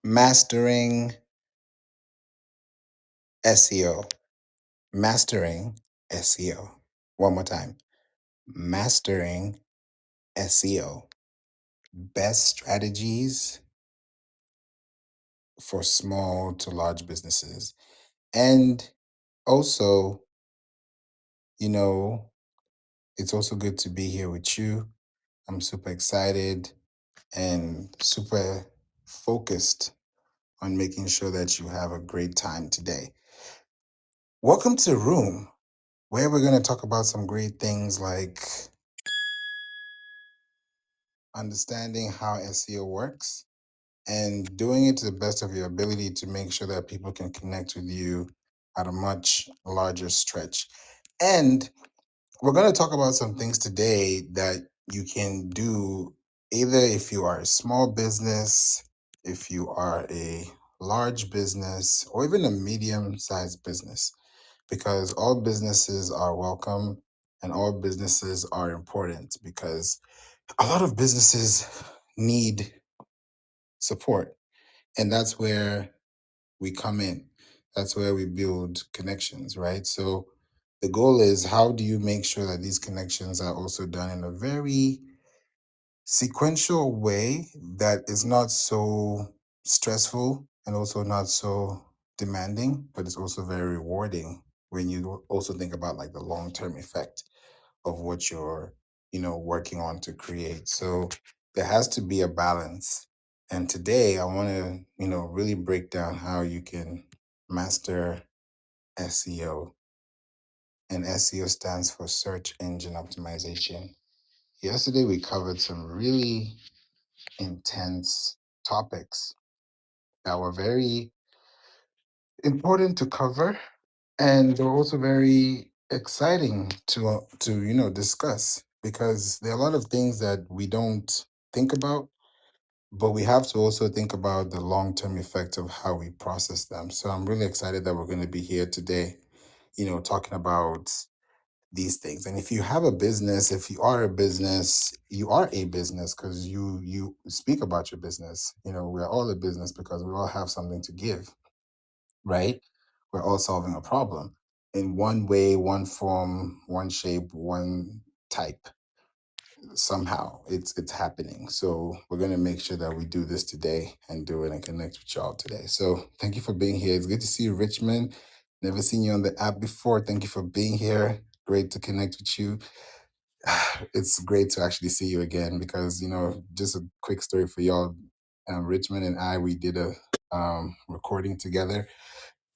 Mastering SEO. Mastering SEO. One more time. Mastering SEO. Best strategies for small to large businesses. And also, you know, it's also good to be here with you. I'm super excited and super focused on making sure that you have a great time today. Welcome to the room where we're going to talk about some great things like understanding how SEO works and doing it to the best of your ability to make sure that people can connect with you at a much larger stretch. And we're going to talk about some things today that you can do either if you are a small business, if you are a large business, or even a medium sized business, because all businesses are welcome and all businesses are important because a lot of businesses need support. And that's where we come in. That's where we build connections, right? So the goal is, how do you make sure that these connections are also done in a very sequential way that is not so stressful and also not so demanding, but it's also very rewarding when you also think about like the long-term effect of what you're, working on to create. So there has to be a balance. And today I want to, really break down how you can master SEO. And SEO stands for search engine optimization. Yesterday we covered some really intense topics that were very important to cover, and they're also very exciting to discuss, because there are a lot of things that we don't think about, but we have to also think about the long-term effect of how we process them. So I'm really excited that we're going to be here today, talking about these things. And if you have a business, if you are a business, you are a business because you speak about your business. We're all a business because we all have something to give, right? We're all solving a problem in one way, one form, one shape, one type. Somehow it's happening. So we're going to make sure that we do this today and do it and connect with y'all today. So thank you for being here. It's good to see you, Richmond. Never seen you on the app before. Thank you for being here. Great to connect with you. It's great to actually see you again because, just a quick story for y'all. Richmond and I, we did a recording together,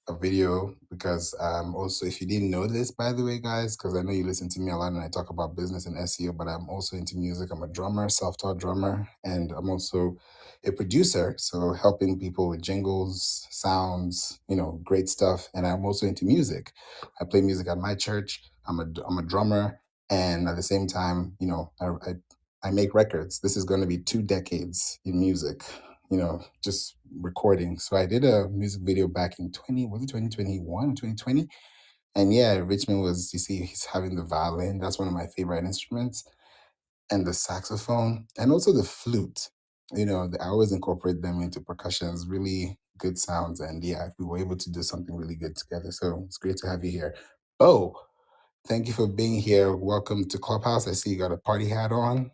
a video, because also, if you didn't know this, by the way, guys, because I know you listen to me a lot and I talk about business and SEO, but I'm also into music. I'm a drummer, self-taught drummer, and I'm also a producer, so helping people with jingles, sounds, great stuff. And I'm also into music. I play music at my church. I'm a drummer, and at the same time, I make records. This is going to be 2 decades in music, just recording. So I did a music video back in 2021, 2020. And yeah, Richmond was, you see, he's having the violin. That's one of my favorite instruments, and the saxophone, and also the flute. I always incorporate them into percussions, really good sounds. And yeah, we were able to do something really good together. So it's great to have you here. Oh, thank you for being here. Welcome to Clubhouse. I see you got a party hat on.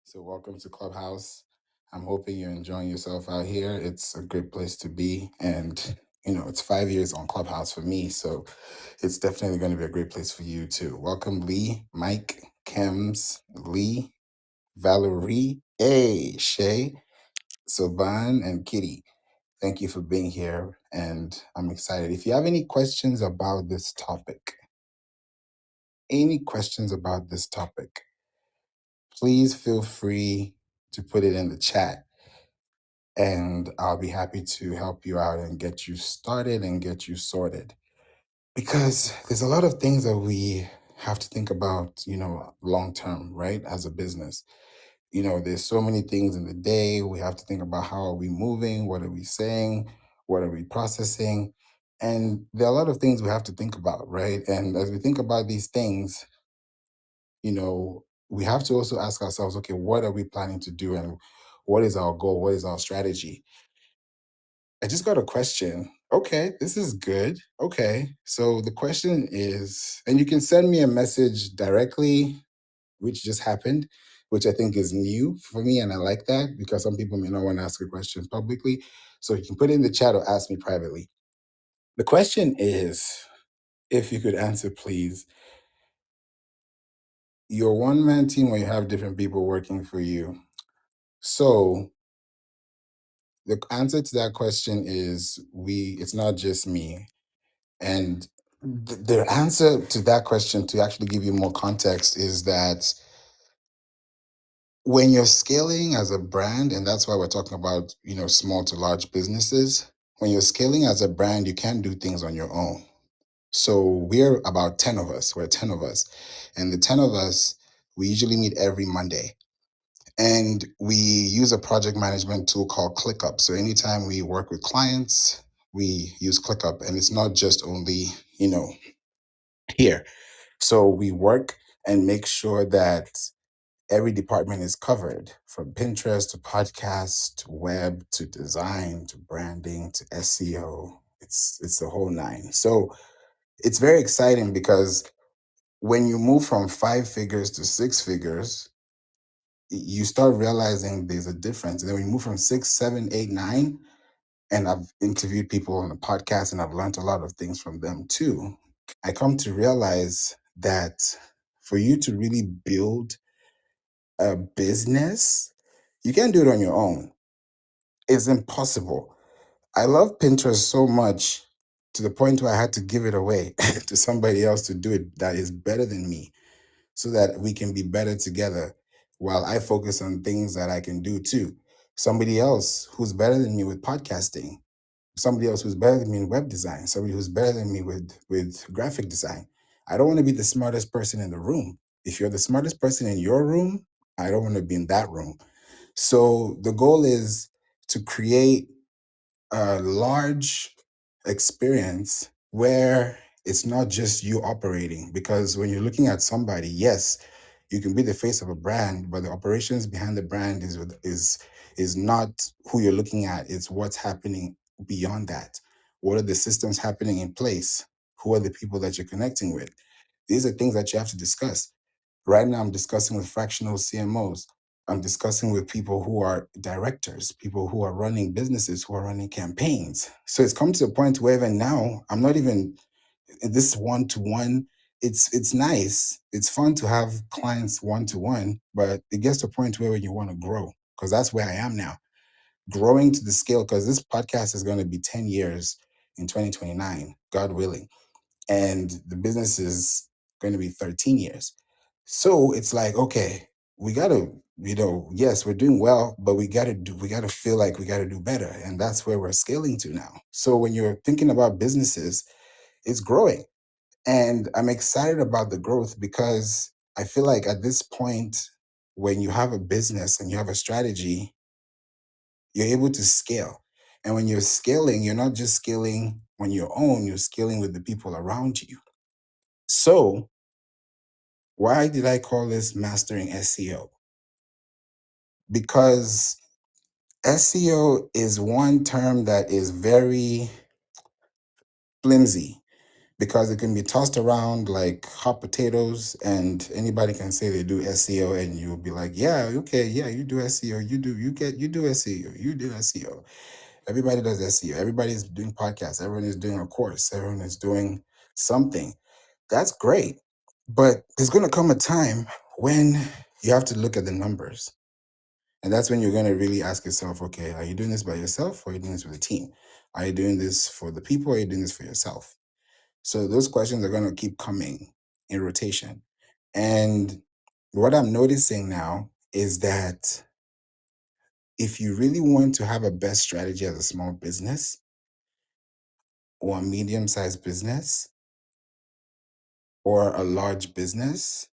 So welcome to Clubhouse. I'm hoping you're enjoying yourself out here. It's a great place to be. And, it's 5 years on Clubhouse for me. So it's definitely going to be a great place for you too. Welcome, Lee, Mike, Kems, Lee, Valerie, Shay, Soban, and Kitty. Thank you for being here. And I'm excited. If you have any questions about this topic, please feel free to put it in the chat, and I'll be happy to help you out and get you started and get you sorted. Because there's a lot of things that we have to think about, long term, right? As a business, there's so many things in the day. We have to think about, how are we moving? What are we saying? What are we processing? And there are a lot of things we have to think about, right? And as we think about these things, we have to also ask ourselves, okay, what are we planning to do? And What is our goal? What is our strategy? I just got a question. Okay, this is good. Okay. So the question is, and you can send me a message directly, which just happened, which I think is new for me. And I like that because some people may not want to ask a question publicly. So you can put it in the chat or ask me privately. The question is, if you could answer, please, your one man team where you have different people working for you. So the answer to that question is it's not just me. And the answer to that question, to actually give you more context, is that when you're scaling as a brand, and that's why we're talking about, small to large businesses, when you're scaling as a brand, you can't do things on your own. So we're about 10 of us. We're 10 of us. And the 10 of us, we usually meet every Monday. And we use a project management tool called ClickUp. So anytime we work with clients, we use ClickUp. And it's not just only, here. So we work and make sure that every department is covered, from Pinterest to podcast to web to design to branding to SEO. It's the whole nine. So it's very exciting because when you move from 5 figures to 6 figures, you start realizing there's a difference. And then when you move from 6, 7, 8, 9, and I've interviewed people on the podcast and I've learned a lot of things from them too, I come to realize that for you to really build a business, you can't do it on your own. It's impossible. I love Pinterest so much to the point where I had to give it away to somebody else to do it that is better than me so that we can be better together while I focus on things that I can do too. Somebody else who's better than me with podcasting, somebody else who's better than me in web design, somebody who's better than me with graphic design. I don't want to be the smartest person in the room. If you're the smartest person in your room, I don't want to be in that room. So the goal is to create a large experience where it's not just you operating. Because when you're looking at somebody, yes, you can be the face of a brand, but the operations behind the brand is not who you're looking at. It's what's happening beyond that. What are the systems happening in place? Who are the people that you're connecting with? These are things that you have to discuss. Right now, I'm discussing with fractional CMOs. I'm discussing with people who are directors, people who are running businesses, who are running campaigns. So it's come to a point where even now, I'm not even this one to one. It's nice. It's fun to have clients one to one, but it gets to a point where you want to grow, because that's where I am now, growing to the scale. Because this podcast is going to be 10 years in 2029, God willing, and the business is going to be 13 years. So it's like, okay, we got to, yes, we're doing well, but we got to feel like we got to do better. And that's where we're scaling to now. So when you're thinking about businesses, it's growing. And I'm excited about the growth because I feel like at this point, when you have a business and you have a strategy, you're able to scale. And when you're scaling, you're not just scaling on your own, you're scaling with the people around you. So, why did I call this mastering SEO? Because SEO is one term that is very flimsy, because it can be tossed around like hot potatoes, and anybody can say they do SEO and you'll be like, yeah, okay, yeah, you do SEO, you do SEO, you do SEO. Everybody does SEO. Everybody's doing podcasts, everyone is doing a course, everyone is doing something. That's great. But there's going to come a time when you have to look at the numbers. And that's when you're going to really ask yourself, okay, are you doing this by yourself or are you doing this with a team? Are you doing this for the people or are you doing this for yourself? So those questions are going to keep coming in rotation. And what I'm noticing now is that if you really want to have a best strategy as a small business or a medium sized business or a large business,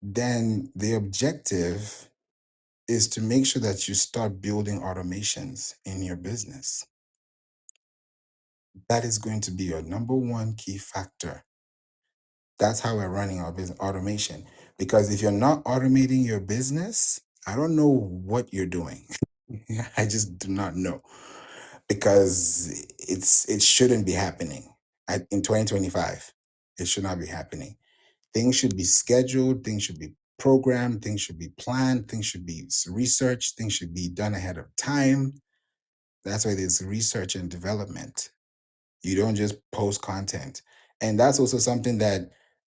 then the objective is to make sure that you start building automations in your business. That is going to be your number one key factor. That's how we're running our business, automation. Because if you're not automating your business, I don't know what you're doing. I just do not know because it shouldn't be happening in 2025. It should not be happening. Things should be scheduled, things should be programmed, things should be planned, things should be researched, things should be done ahead of time. That's why there's research and development. You don't just post content. And that's also something that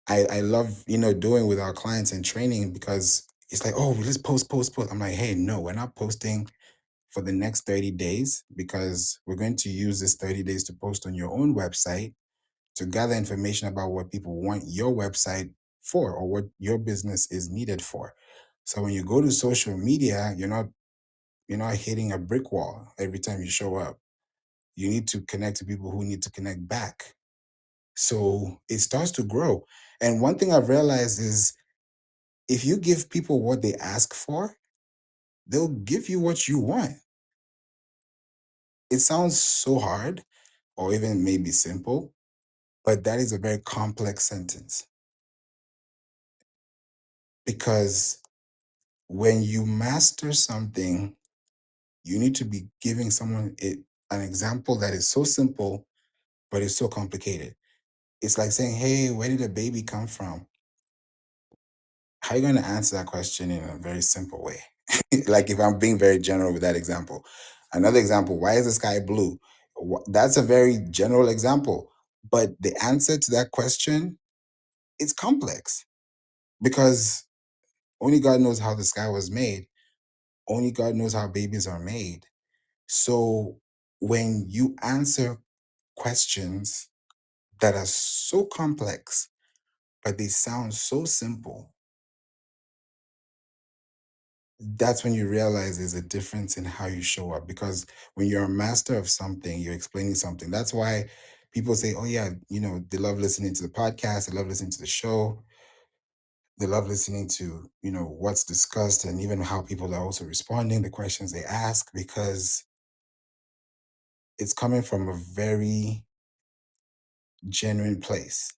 I love, doing with our clients and training because it's like, oh, let's post. I'm like, hey, no, we're not posting for the next 30 days because we're going to use this 30 days to post on your own website to gather information about what people want your website for or what your business is needed for. So when you go to social media, you're not hitting a brick wall every time you show up. You need to connect to people who need to connect back. So it starts to grow. And one thing I've realized is if you give people what they ask for, they'll give you what you want. It sounds so hard or even maybe simple, but that is a very complex sentence because when you master something, you need to be giving someone an example that is so simple, but it's so complicated. It's like saying, hey, where did a baby come from? How are you going to answer that question in a very simple way? Like if I'm being very general with that example. Another example, why is the sky blue? That's a very general example. But the answer to that question, it's complex because only God knows how the sky was made. Only God knows how babies are made. So when you answer questions that are so complex, but they sound so simple, that's when you realize there's a difference in how you show up. Because when you're a master of something, you're explaining something. That's why people say, oh, yeah, they love listening to the podcast, they love listening to the show, they love listening to, what's discussed and even how people are also responding, the questions they ask, because it's coming from a very genuine place.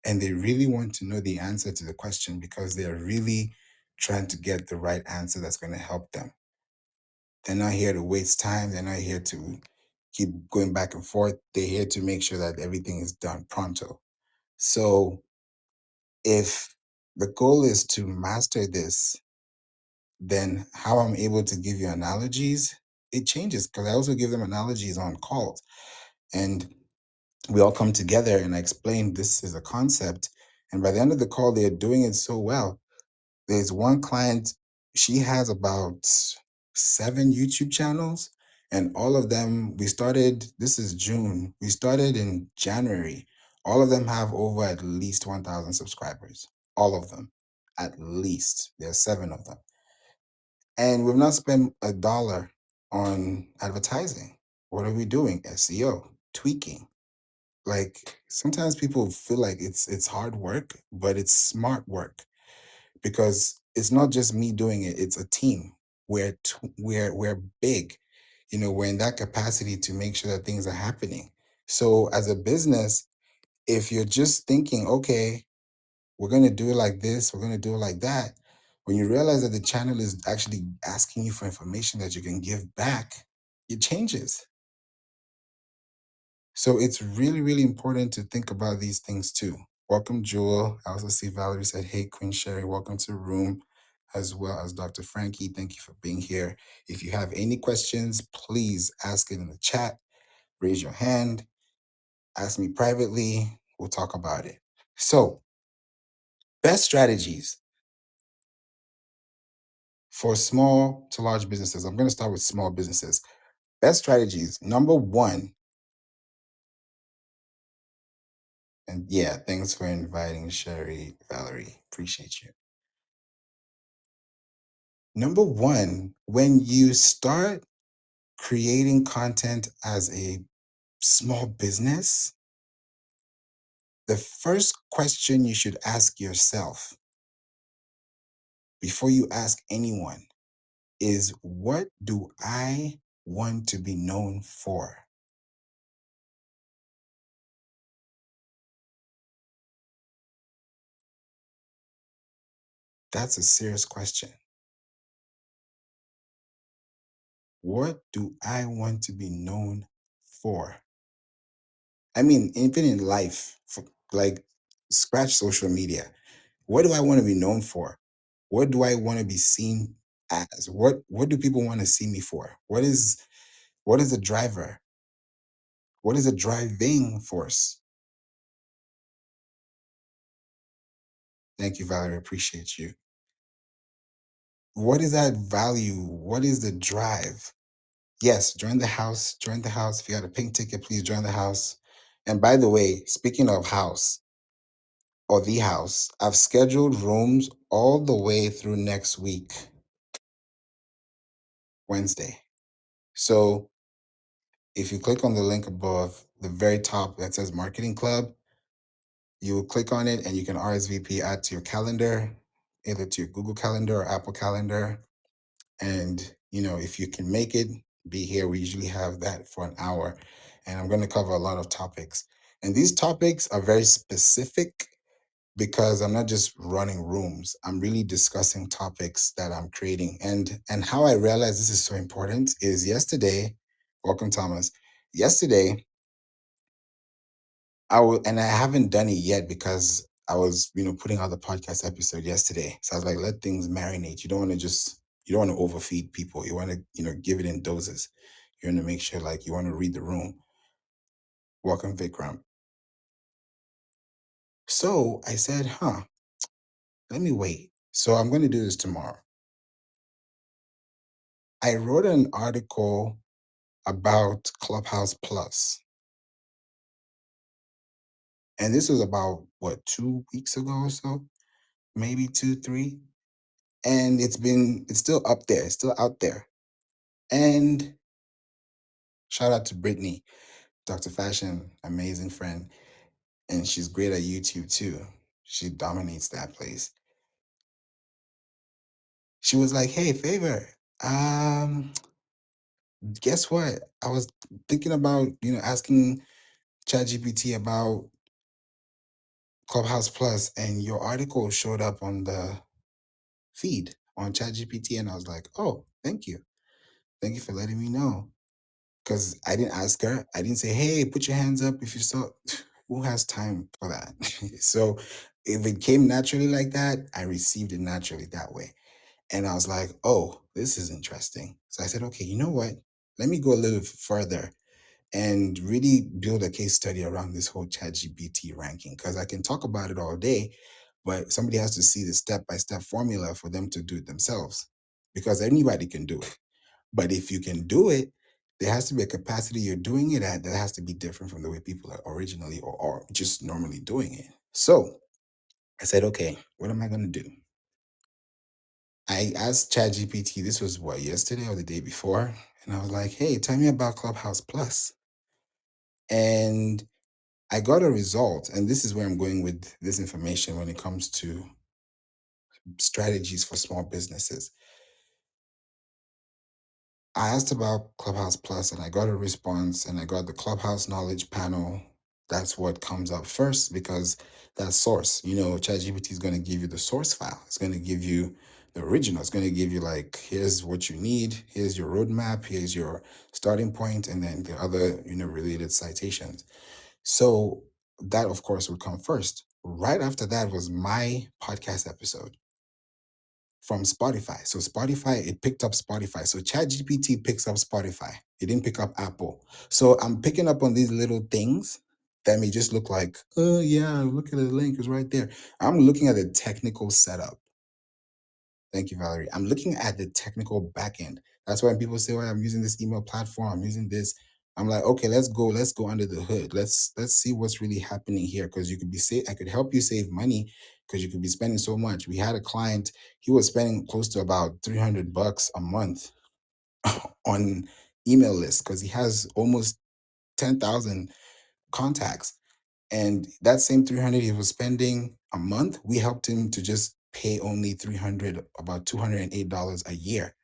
And they really want to know the answer to the question because they're really trying to get the right answer that's going to help them. They're not here to waste time. They're not here to keep going back and forth. They're here to make sure that everything is done pronto. So if the goal is to master this, then how I'm able to give you analogies, it changes because I also give them analogies on calls. And we all come together and I explain this is a concept. And by the end of the call, they're doing it so well. There's one client, she has about 7 YouTube channels, and all of them, this is June, we started in January. All of them have over at least 1,000 subscribers. All of them, at least. There are 7 of them. And we've not spent a dollar on advertising. What are we doing? SEO, tweaking. Like sometimes people feel like it's hard work, but it's smart work because it's not just me doing it, it's a team. We're big. We're in that capacity to make sure that things are happening. So as a business, if you're just thinking, okay, we're going to do it like this, we're going to do it like that, when you realize that the channel is actually asking you for information that you can give back, it changes. So it's really, really important to think about these things too. Welcome, Jewel. I also see Valerie said, hey, Queen Sherry, welcome to the room, as well as Dr. Frankie. Thank you for being here. If you have any questions, please ask it in the chat. Raise your hand. Ask me privately. We'll talk about it. So, best strategies for small to large businesses. I'm going to start with small businesses. Best strategies. Number one, and yeah, thanks for inviting Sherry, Valerie. Appreciate you. Number one, when you start creating content as a small business, the first question you should ask yourself before you ask anyone is, what do I want to be known for? That's a serious question. What do I want to be known for? I mean, even in life, like, scratch social media. What do I want to be known for? What do I want to be seen as? What do people want to see me for? What is the driver? What is the driving force? Thank you, Valerie. Appreciate you. What is that value? What is the drive? Yes, join the house. Join the house. If you got a pink ticket, please join the house. And by the way, speaking of house or the house, I've scheduled rooms all the way through next week, Wednesday. So if you click on the link above, the very top that says Marketing Club, you will click on it and you can RSVP, add to your calendar, either to your Google Calendar or Apple Calendar. And, if you can make it, be here. We usually have that for an hour. And I'm going to cover a lot of topics. And these topics are very specific because I'm not just running rooms. I'm really discussing topics that I'm creating. And how I realized this is so important is yesterday, welcome Thomas. Yesterday, and I haven't done it yet because I was, putting out the podcast episode yesterday. So I was like, let things marinate. You don't want to overfeed people. You want to, give it in doses. You want to make sure, like, you want to read the room. Welcome, Vikram. So I said, let me wait. So I'm going to do this tomorrow. I wrote an article about Clubhouse Plus. And this was about, 2 weeks ago or so? Maybe 2, 3. And it's still up there. It's still out there. And shout out to Brittany, Dr. Fashion, amazing friend. And she's great at YouTube too. She dominates that place. She was like, hey, Favor, guess what? I was thinking about, asking ChatGPT about Clubhouse Plus, and your article showed up on the feed on ChatGPT. And I was like, oh, thank you. Thank you for letting me know. Because I didn't ask her. I didn't say, hey, put your hands up if you saw. Who has time for that? So if it came naturally like that, I received it naturally that way. And I was like, oh, this is interesting. So I said, okay, you know what? Let me go a little further and really build a case study around this whole ChatGPT ranking, because I can talk about it all day, but somebody has to see the step-by-step formula for them to do it themselves, because anybody can do it. But if you can do it, there has to be a capacity you're doing it at that has to be different from the way people are originally or just normally doing it. So I said, okay, what am I going to do? I asked ChatGPT, this was what, yesterday or the day before? And I was like, hey, tell me about Clubhouse Plus. And I got a result. And this is where I'm going with this information when it comes to strategies for small businesses. I asked about Clubhouse Plus and I got a response, and I got the Clubhouse Knowledge Panel. That's what comes up first because that source, ChatGPT is going to give you the source file. It's going to give you the original. It's going to give you, like, here's what you need. Here's your roadmap. Here's your starting point. And then the other, related citations. So that, of course, would come first. Right after that was my podcast episode from Spotify. So Spotify, it picked up Spotify. So ChatGPT picks up Spotify. It didn't pick up Apple. So I'm picking up on these little things that may just look like, oh yeah, look at the link, it's right there. I'm looking at the technical setup. Thank you, Valerie. I'm looking at the technical backend. That's why when people say, well, I'm using this email platform, I'm using this. I'm like, okay, let's go under the hood. Let's see what's really happening here. Because you could be I could help you save money because you could be spending so much. We had a client, he was spending close to about $300 a month on email lists because he has almost 10,000 contacts. And that same 300 he was spending a month, we helped him to just pay only 300, about $208 a year.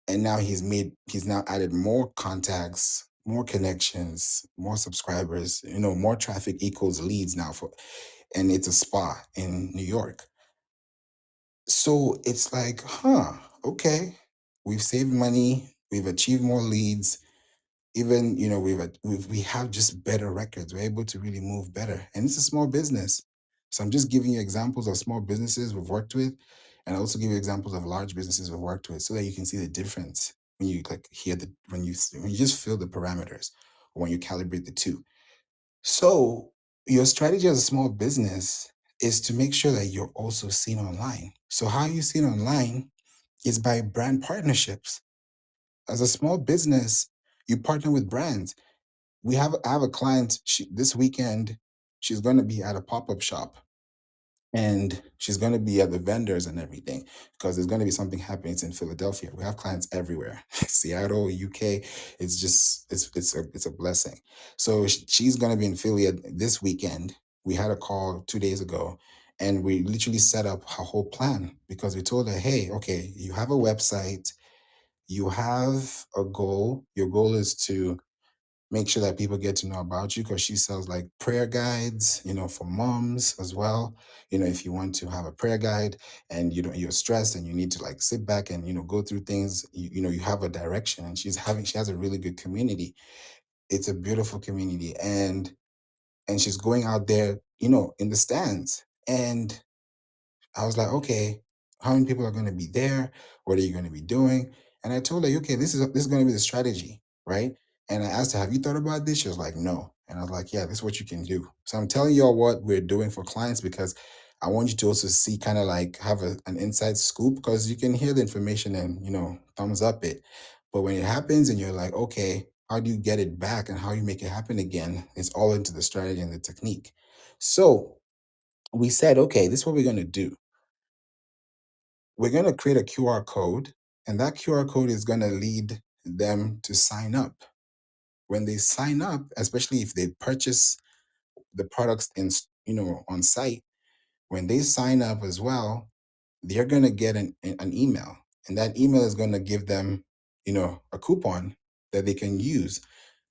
And now he's now added more contacts, more connections, more subscribers, more traffic equals leads now and it's a spa in New York. So it's like, okay, we've saved money. We've achieved more leads. Even, we have just better records. We're able to really move better. And it's a small business. So I'm just giving you examples of small businesses we've worked with, and I also give you examples of large businesses we've worked with so that you can see the difference when you like hear the when you just feel the parameters or when you calibrate the two. So your strategy as a small business is to make sure that you're also seen online. So how you seen online is by brand partnerships. As a small business, you partner with brands. I have a client, this weekend she's going to be at a pop-up shop, and she's going to be at the vendors and everything because there's going to be something happening. It's in Philadelphia. We have clients everywhere. Seattle, UK. It's just it's a blessing. So she's going to be in Philly this weekend. We had a call 2 days ago, and we literally set up her whole plan because we told her, hey, okay, you have a website, you have a goal. Your goal is to make sure that people get to know about you because she sells like prayer guides, for moms as well. If you want to have a prayer guide and you're stressed and you need to like sit back and go through things, you have a direction. And she has a really good community. It's a beautiful community, and she's going out there, in the stands. And I was like, okay, how many people are going to be there? What are you going to be doing? And I told her, okay, this is going to be the strategy, right? And I asked her, have you thought about this? She was like, no. And I was like, yeah, this is what you can do. So I'm telling you all what we're doing for clients because I want you to also see, kind of like have an inside scoop, because you can hear the information and thumbs up it. But when it happens and you're like, okay, how do you get it back and how you make it happen again? It's all into the strategy and the technique. So we said, okay, this is what we're going to do. We're going to create a QR code, and that QR code is going to lead them to sign up. When they sign up, especially if they purchase the products on site, when they sign up as well, they're going to get an email, and that email is going to give them a coupon that they can use.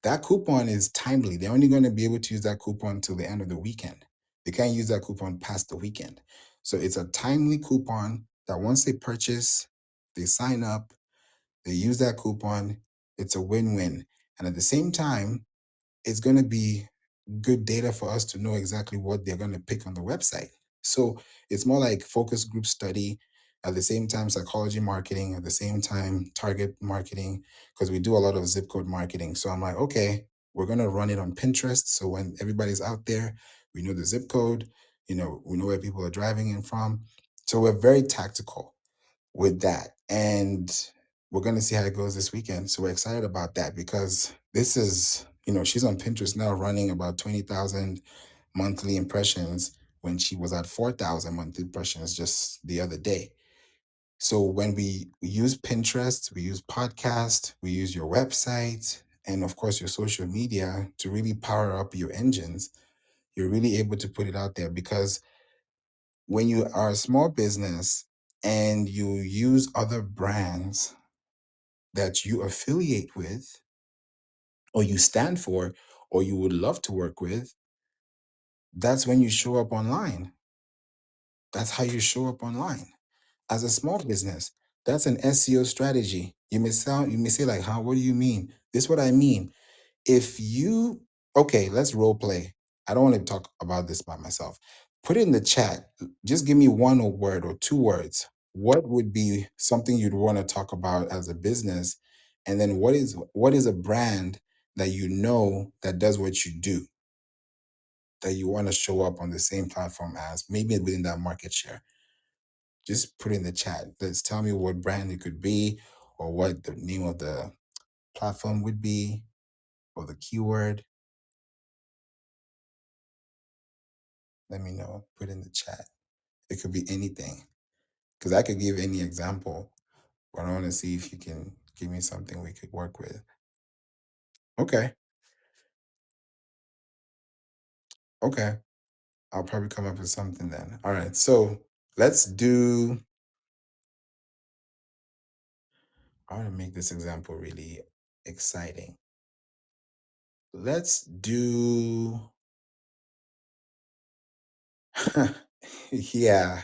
That coupon is timely. They're only going to be able to use that coupon till the end of the weekend. They can't use that coupon past the weekend. So it's a timely coupon that once they purchase, they sign up, they use that coupon, it's a win-win. And at the same time, it's going to be good data for us to know exactly what they're going to pick on the website. So it's more like focus group study, at the same time psychology marketing, at the same time target marketing, because we do a lot of zip code marketing. So I'm like, okay, we're going to run it on Pinterest. So when everybody's out there, we know the zip code, we know where people are driving in from. So we're very tactical with that. And we're going to see how it goes this weekend. So we're excited about that because this is, she's on Pinterest now running about 20,000 monthly impressions when she was at 4,000 monthly impressions just the other day. So when we use Pinterest, we use podcast, we use your website, and of course your social media to really power up your engines, you're really able to put it out there. Because when you are a small business and you use other brands that you affiliate with or you stand for or you would love to work with, that's when you show up online. That's how you show up online. As a small business, that's an SEO strategy. You may say like, "Huh, what do you mean?" This is what I mean. If you Okay, let's role play. I don't want to talk about this by myself. Put it in the chat. Just give me one word or two words. What would be something you'd want to talk about as a business? And then what is a brand that that does what you do, that you want to show up on the same platform as, maybe within that market share? Just put it in the chat. Let's tell me what brand it could be, or what the name of the platform would be, or the keyword. Let me know. Put in the chat. It could be anything. Because I could give any example, but I want to see if you can give me something we could work with. Okay. Okay. I'll probably come up with something then. All right. So let's do, I want to make this example really exciting. Let's do, yeah,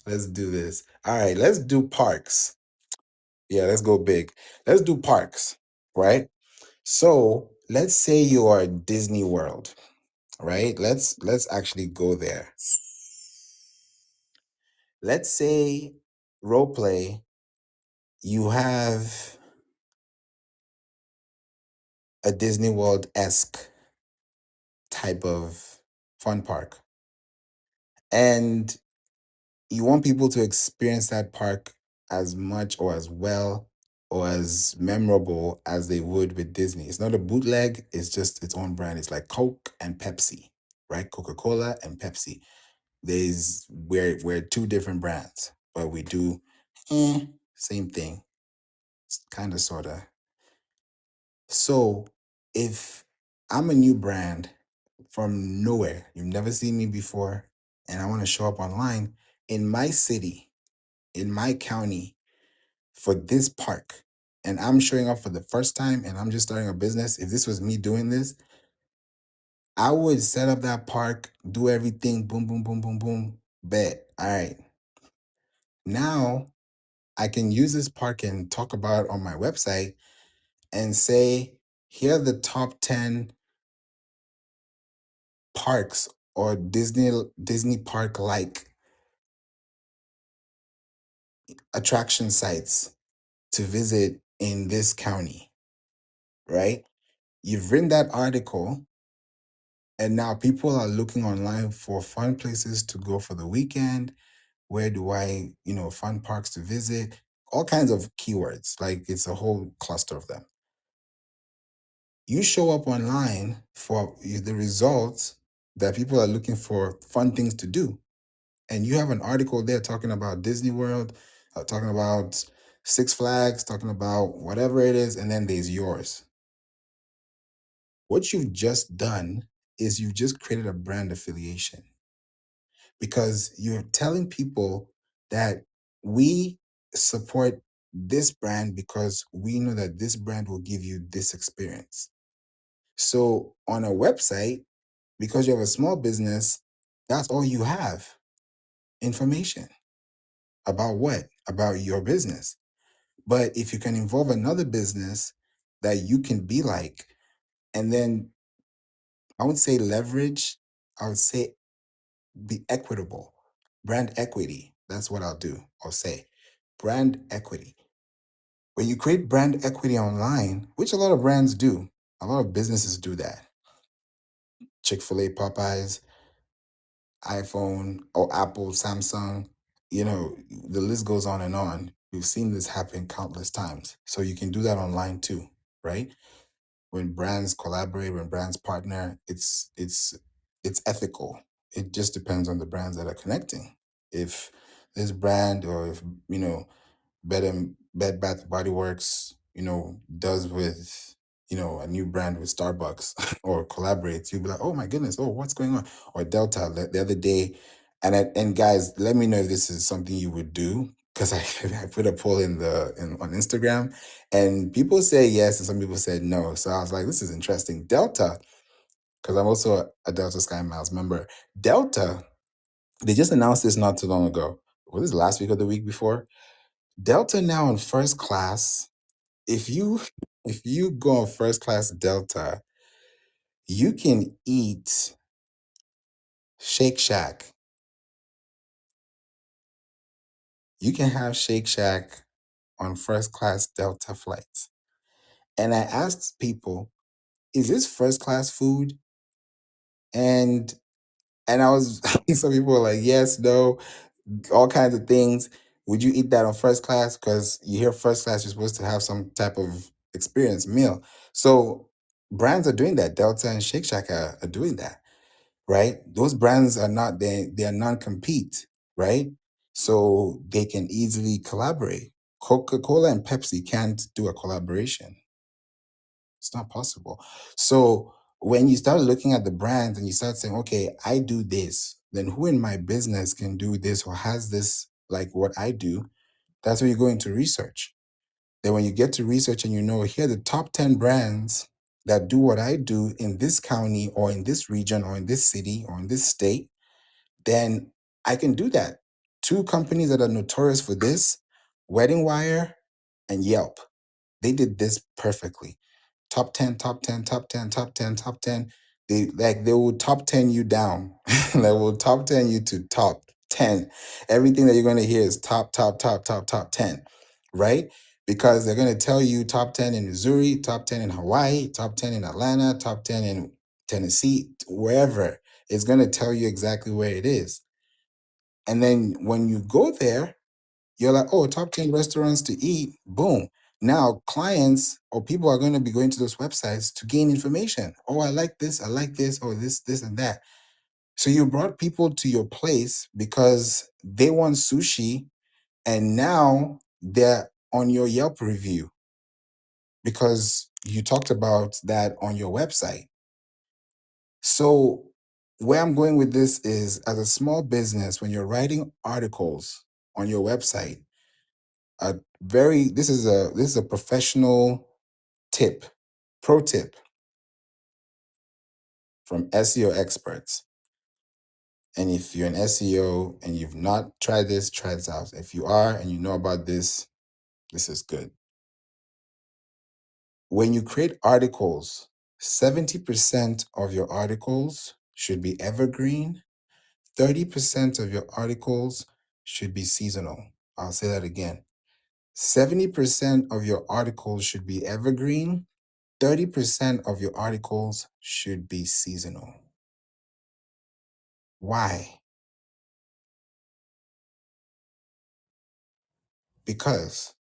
let's do this. All right. Let's do parks. Yeah, let's go big. Let's do parks, right? So let's say you are Disney World, right? Let's actually go there. Let's say role play, you have a Disney World-esque type of fun park. And you want people to experience that park as much or as well or as memorable as they would with Disney. It's not a bootleg, it's just its own brand. It's like Coke and Pepsi, right? Coca-Cola and Pepsi. We're two different brands, but we do same thing. It's kind of sorta. So if I'm a new brand from nowhere, you've never seen me before, and I want to show up online in my city, in my county for this park, and I'm showing up for the first time and I'm just starting a business, if this was me doing this, I would set up that park, do everything, boom, boom, boom, boom, boom, bet. All right. Now I can use this park and talk about it on my website and say, here are the top 10 parks or Disney park like attraction sites to visit in this county, right? You've written that article, and now people are looking online for fun places to go for the weekend. Where do I, fun parks to visit? All kinds of keywords. Like it's a whole cluster of them. You show up online for the results that people are looking for fun things to do. And you have an article there talking about Disney World, talking about Six Flags, talking about whatever it is, and then there's yours. What you've just done is you've just created a brand affiliation because you're telling people that we support this brand because we know that this brand will give you this experience. So on a website, because you have a small business, that's all you have information about what? About your business. But if you can involve another business that you can be like, and then I would say leverage, I would say be equitable, brand equity. That's what I'll do. I'll say brand equity. When you create brand equity online, which a lot of brands do, a lot of businesses do that. Chick-fil-A, Popeyes, iPhone, or Apple, Samsung, the list goes on and on. We've seen this happen countless times. So you can do that online too, right? When brands collaborate, when brands partner, it's ethical. It just depends on the brands that are connecting. If this brand or if Bed Bath Body Works, does with a new brand with Starbucks or collaborates, you'll be like, oh my goodness, oh what's going on? Or Delta the other day, and guys, let me know if this is something you would do because I I put a poll on Instagram, and people say yes and some people said no. So I was like, this is interesting. Delta, because I'm also a Delta Sky Miles member. Delta, they just announced this not too long ago. Was this last week or the week before? Delta now in first class. If you if you go on first class Delta, you can eat Shake Shack. You can have Shake Shack on first class Delta flights. And I asked people, is this first class food? And I was some people were like, yes, no, all kinds of things. Would you eat that on first class? Because you hear first class, you're supposed to have some type of experience meal. So brands are doing that. Delta and Shake Shack are doing that, right? Those brands are not they are non-compete, right? So they can easily collaborate. Coca-Cola and Pepsi can't do a collaboration. It's not possible. So when you start looking at the brands and you start saying, okay, I do this, then who in my business can do this or has this like what I do? That's where you go into research. Then when you get to research and here are the top 10 brands that do what I do in this county or in this region or in this city or in this state, then I can do that. Two companies that are notorious for this, Wedding Wire and Yelp. They did this perfectly. Top 10, top 10, top 10, top 10, top 10. They will top 10 you down. They will top 10 you to top 10. Everything that you're going to hear is top, top, top, top, top 10, right? Because they're going to tell you top 10 in Missouri, top 10 in Hawaii, top 10 in Atlanta, top 10 in Tennessee, wherever. It's going to tell you exactly where it is. And then when you go there, you're like, oh, top 10 restaurants to eat. Boom. Now, clients or people are going to be going to those websites to gain information. Oh, I like this. I like this. Oh, this, and that. So you brought people to your place because they want sushi. And now they're on your Yelp review because you talked about that on your website. So, where I'm going with this is as a small business, when you're writing articles on your website, a this is a professional tip, pro tip from SEO experts. And if you're an SEO and you've not tried this, try this out. If you are and you know about this, this is good. When you create articles, 70% of your articles should be evergreen, 30% of your articles should be seasonal. I'll say that again. 70% of your articles should be evergreen, 30% of your articles should be seasonal. Why? Because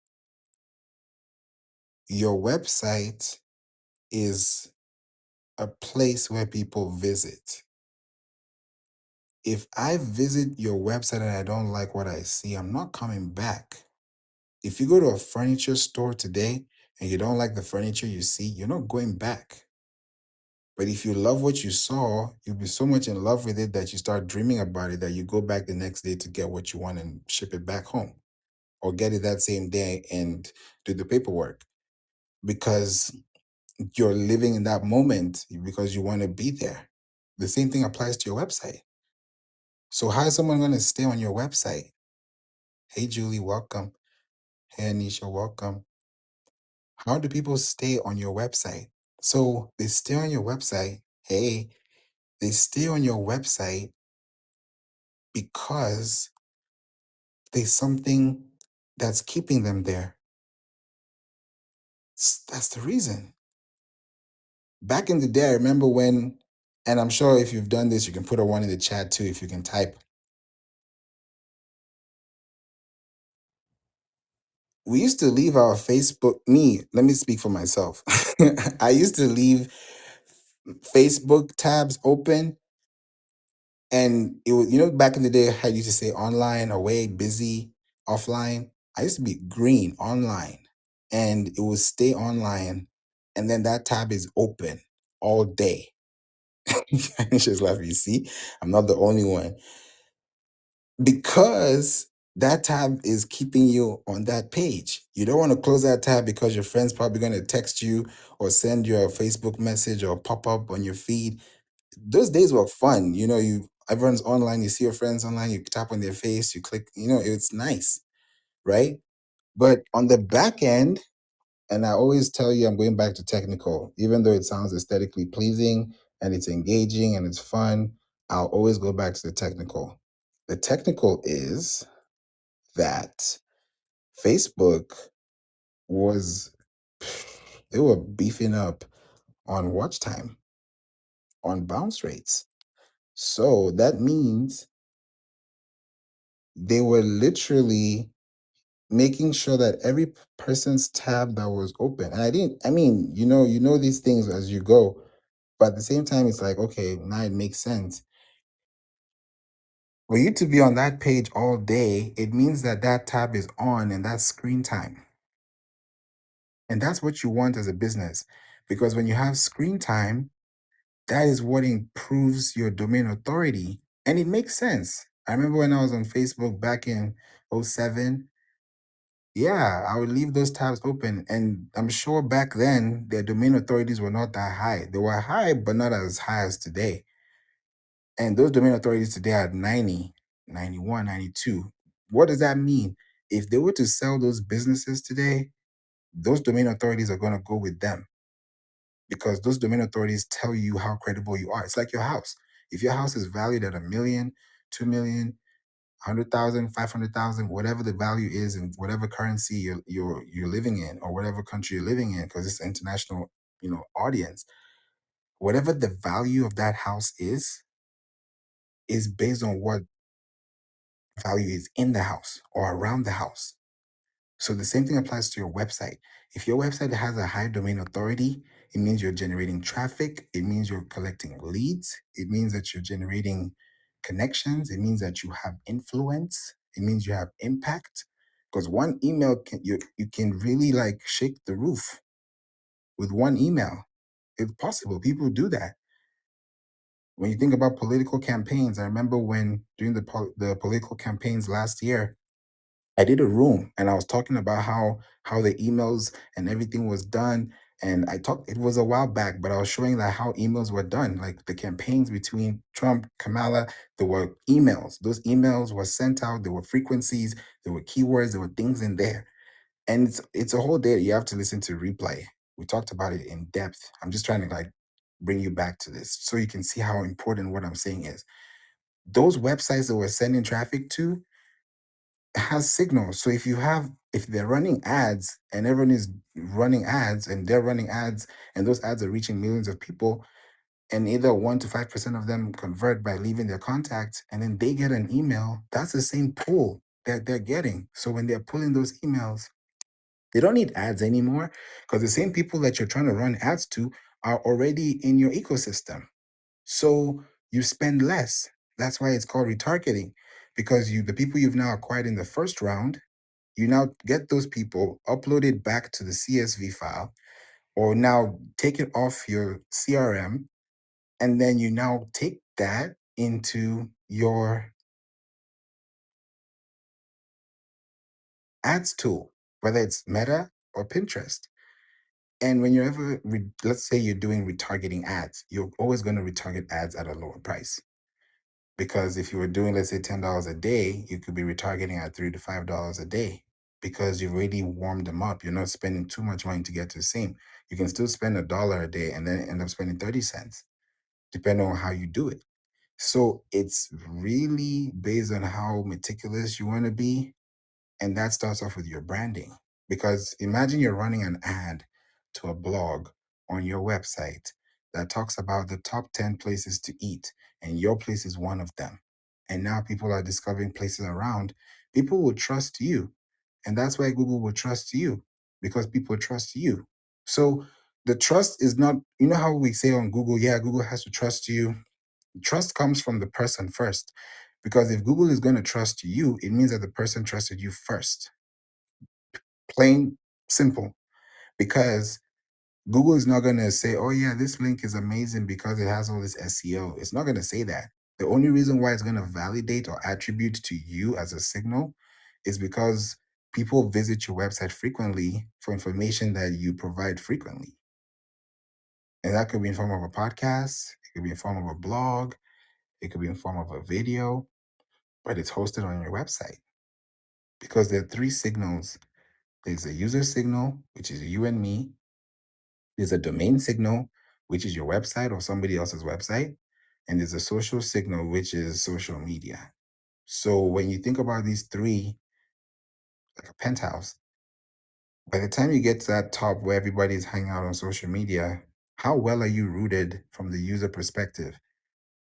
your website is a place where people visit. If I visit your website and I don't like what I see, I'm not coming back. If you go to a furniture store today and you don't like the furniture you see, you're not going back. But if you love what you saw, you'll be so much in love with it that you start dreaming about it that you go back the next day to get what you want and ship it back home or get it that same day and do the paperwork because you're living in that moment because you want to be there. The same thing applies to your website. So, how is someone going to stay on your website? Hey, Julie, welcome. Hey, Anisha, welcome. How do people stay on your website? So, they stay on your website. Hey, they stay on your website because there's something that's keeping them there. That's the reason. Back in the day, I remember when, and I'm sure if you've done this, you can put a one in the chat too if you can type. We used to leave our Facebook, let me speak for myself. I used to leave Facebook tabs open and it was, back in the day, how you used to say online, away, busy, offline. I used to be green online and it would stay online. And then that tab is open all day. It's just like, you see, I'm not the only one because that tab is keeping you on that page. You don't want to close that tab because your friend's probably going to text you or send you a Facebook message or pop up on your feed. Those days were fun. Everyone's online, you see your friends online, you tap on their face, you click, it's nice, right? But on the back end, and I always tell you I'm going back to technical, even though it sounds aesthetically pleasing and it's engaging and it's fun, I'll always go back to the technical. The technical is that Facebook was, they were beefing up on watch time, on bounce rates. So that means they were literally making sure that every person's tab that was open, and I mean, you know these things as you go, but at the same time, it's like, okay, now it makes sense. For you to be on that page all day, it means that that tab is on and that's screen time. And that's what you want as a business. Because when you have screen time, that is what improves your domain authority. And it makes sense. I remember when I was on Facebook back in '07. Yeah, I would leave those tabs open. And I'm sure back then their domain authorities were not that high. They were high, but not as high as today. And those domain authorities today are 90, 91, 92. What does that mean? If they were to sell those businesses today, those domain authorities are going to go with them because those domain authorities tell you how credible you are. It's like your house. If your house is valued at 1 million, 2 million, 100,000, 500,000, whatever the value is in whatever currency you're living in or whatever country you're living in, because it's an international, audience, whatever the value of that house is based on what value is in the house or around the house. So the same thing applies to your website. If your website has a high domain authority, it means you're generating traffic. It means you're collecting leads. It means that you're generating connections. It means that you have influence. It means you have impact. Because one email you can really like shake the roof with one email. It's possible. People do that. When you think about political campaigns, I remember when during the political campaigns last year, I did a room and I was talking about how the emails and everything was done. And I talked, it was a while back, but I was showing that how emails were done, like the campaigns between Trump, Kamala, there were emails. Those emails were sent out, there were frequencies, there were keywords, there were things in there. And it's a whole day. You have to listen to replay. We talked about it in depth. I'm just trying to like bring you back to this so you can see how important what I'm saying is. Those websites that we're sending traffic to, has signals. So if they're running ads and everyone is running ads and they're running ads and those ads are reaching millions of people and either 1 to 5% of them convert by leaving their contact and then they get an email, that's the same pool that they're getting. So when they're pulling those emails, they don't need ads anymore because the same people that you're trying to run ads to are already in your ecosystem. So you spend less. That's why it's called retargeting, because the people you've now acquired in the first round, you now get those people, upload it back to the CSV file, or now take it off your CRM, and then you now take that into your ads tool, whether it's Meta or Pinterest. And when you're ever, let's say you're doing retargeting ads, you're always going to retarget ads at a lower price. Because if you were doing, let's say, $10 a day, you could be retargeting at $3 to $5 a day because you've already warmed them up. You're not spending too much money to get to the same. You can still spend $1 a day and then end up spending 30 cents, depending on how you do it. So it's really based on how meticulous you want to be, and that starts off with your branding. Because imagine you're running an ad to a blog on your website that talks about the top 10 places to eat, and your place is one of them. And now people are discovering places around. People will trust you. And that's why Google will trust you, because people trust you. So the trust is not, you know how we say on Google, yeah, Google has to trust you. Trust comes from the person first. Because if Google is going to trust you, it means that the person trusted you first. Plain simple. Because Google is not going to say, oh, yeah, this link is amazing because it has all this SEO. It's not going to say that. The only reason why it's going to validate or attribute to you as a signal is because people visit your website frequently for information that you provide frequently. And that could be in form of a podcast, it could be in form of a blog, it could be in form of a video, but it's hosted on your website. Because there are three signals. There's a user signal, which is you and me. There's a domain signal, which is your website or somebody else's website. And there's a social signal, which is social media. So when you think about these three, like a penthouse, by the time you get to that top where everybody's hanging out on social media, how well are you rooted from the user perspective?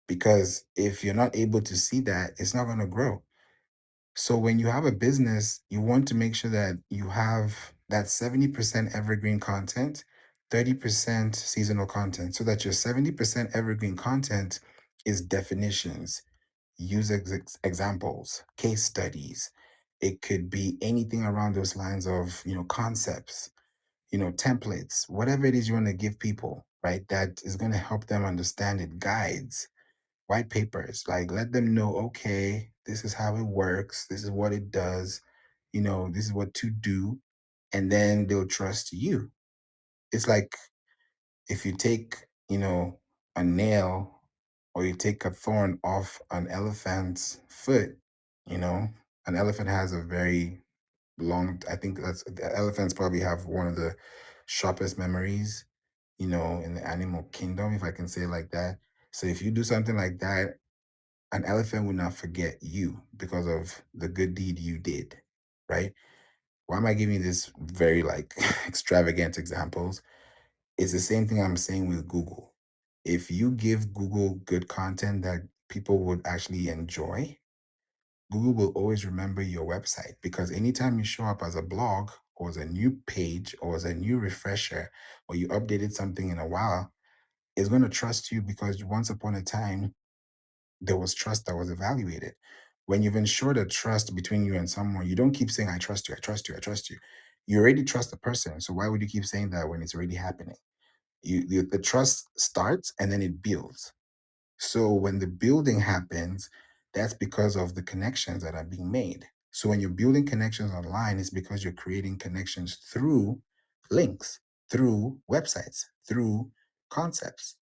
Because if you're not able to see that, it's not going to grow. So when you have a business, you want to make sure that you have that 70% evergreen content, 30% seasonal content, so that your 70% evergreen content is definitions, examples, case studies. It could be anything around those lines of, concepts, templates, whatever it is you want to give people, right? That is going to help them understand it, guides, white papers, like let them know, okay, this is how it works, this is what it does, this is what to do, and then they'll trust you. It's like if you take, a nail or you take a thorn off an elephant's foot, you know, an elephant has a very long. I think that's the elephants probably have one of the sharpest memories, in the animal kingdom, if I can say it like that. So if you do something like that, an elephant will not forget you because of the good deed you did, right? Why am I giving you this very like extravagant examples? It's the same thing I'm saying with Google. If you give Google good content that people would actually enjoy, Google will always remember your website because anytime you show up as a blog or as a new page or as a new refresher or you updated something in a while, it's going to trust you because once upon a time, there was trust that was evaluated. When you've ensured a trust between you and someone, you don't keep saying, I trust you, I trust you, I trust you. You already trust the person. So why would you keep saying that when it's already happening? The trust starts and then it builds. So when the building happens, that's because of the connections that are being made. So when you're building connections online, it's because you're creating connections through links, through websites, through concepts.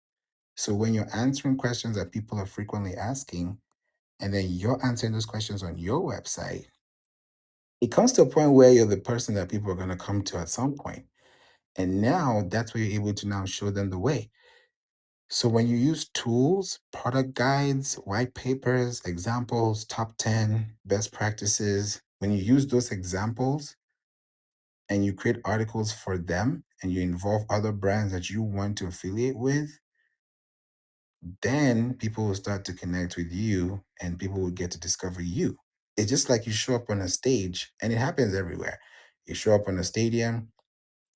So when you're answering questions that people are frequently asking, and then you're answering those questions on your website, it comes to a point where you're the person that people are going to come to at some point. And now that's where you're able to now show them the way. So when you use tools, product guides, white papers, examples, top 10, best practices, when you use those examples and you create articles for them and you involve other brands that you want to affiliate with, then people will start to connect with you and people will get to discover you. It's just like you show up on a stage and it happens everywhere. You show up on a stadium.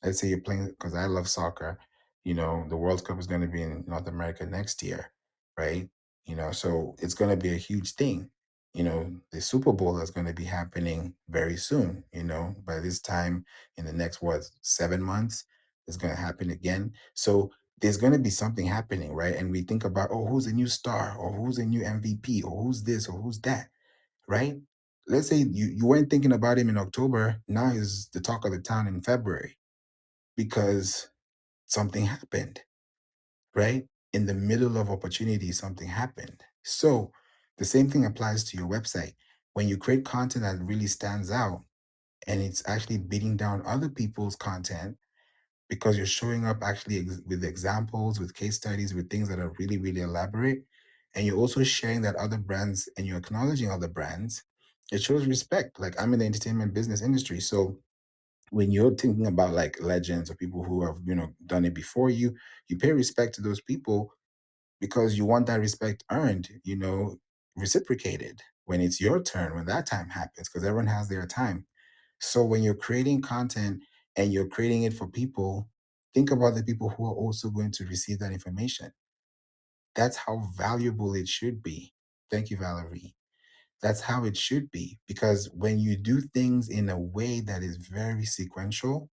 Let's say you're playing, because I love soccer. The World Cup is going to be in North America next year, right? So it's going to be a huge thing. The Super Bowl is going to be happening very soon. By this time in the next, what, 7 months, it's going to happen again. So there's going to be something happening, right? And we think about, oh, who's a new star or who's a new MVP or who's this or who's that, right? Let's say you weren't thinking about him in October. Now is the talk of the town in February because something happened, right? In the middle of opportunity, something happened. So the same thing applies to your website. When you create content that really stands out and it's actually beating down other people's content because you're showing up actually with examples, with case studies, with things that are really, really elaborate, and you're also sharing that other brands and you're acknowledging other brands, it shows respect. Like I'm in the entertainment business industry. So when you're thinking about like legends or people who have done it before you pay respect to those people because you want that respect earned, reciprocated when it's your turn, when that time happens, because everyone has their time. So when you're creating content and you're creating it for people, think about the people who are also going to receive that information. That's how valuable it should be. Thank you, Valerie. That's how it should be, because when you do things in a way that is very sequential,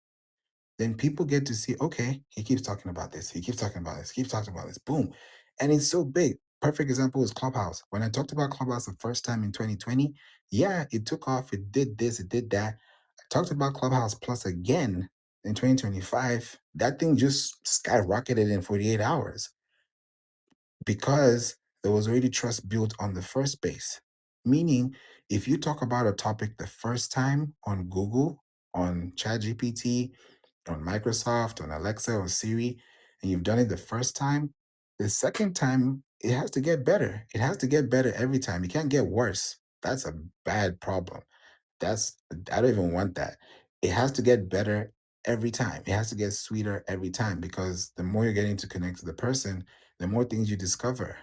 then people get to see, okay, he keeps talking about this, he keeps talking about this, he keeps talking about this, boom. And it's so big. Perfect example is Clubhouse. When I talked about Clubhouse the first time in 2020, yeah, it took off, it did this, it did that. I talked about Clubhouse Plus again in 2025. That thing just skyrocketed in 48 hours because there was already trust built on the first base. Meaning, if you talk about a topic the first time on Google, on ChatGPT, on Microsoft, on Alexa or Siri, and you've done it the first time, the second time it has to get better. It has to get better every time. It can't get worse. That's a bad problem. I don't even want that. It has to get better every time. It has to get sweeter every time because the more you're getting to connect to the person, the more things you discover,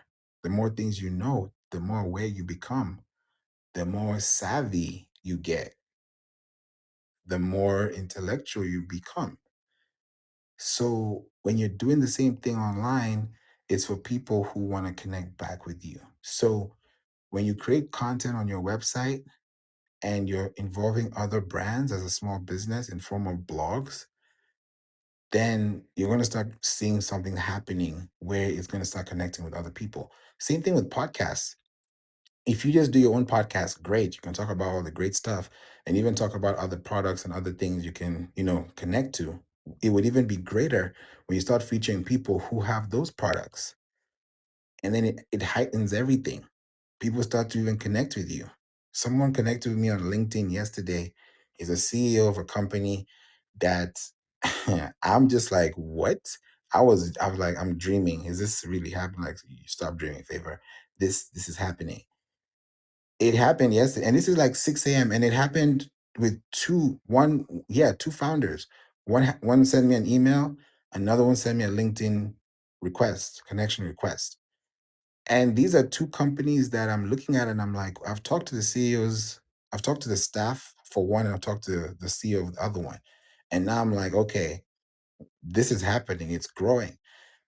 the more things you know, the more aware you become, the more savvy you get, the more intellectual you become. So when you're doing the same thing online, it's for people who want to connect back with you. So when you create content on your website and you're involving other brands as a small business in form of blogs, then you're going to start seeing something happening where it's going to start connecting with other people. Same thing with podcasts. If you just do your own podcast, great. You can talk about all the great stuff and even talk about other products and other things you can, connect to. It would even be greater when you start featuring people who have those products. And then it heightens everything. People start to even connect with you. Someone connected with me on LinkedIn yesterday. He's a CEO of a company that I'm just like, what? I was like, I'm dreaming. Is this really happening? Like, you stop dreaming, Favor. This is happening. It happened yesterday, and this is like 6 a.m. And it happened with two founders. One sent me an email, another one sent me a LinkedIn connection request. And these are two companies that I'm looking at, and I'm like, I've talked to the CEOs, I've talked to the staff for one, and I've talked to the CEO of the other one. And now I'm like, okay, this is happening, it's growing.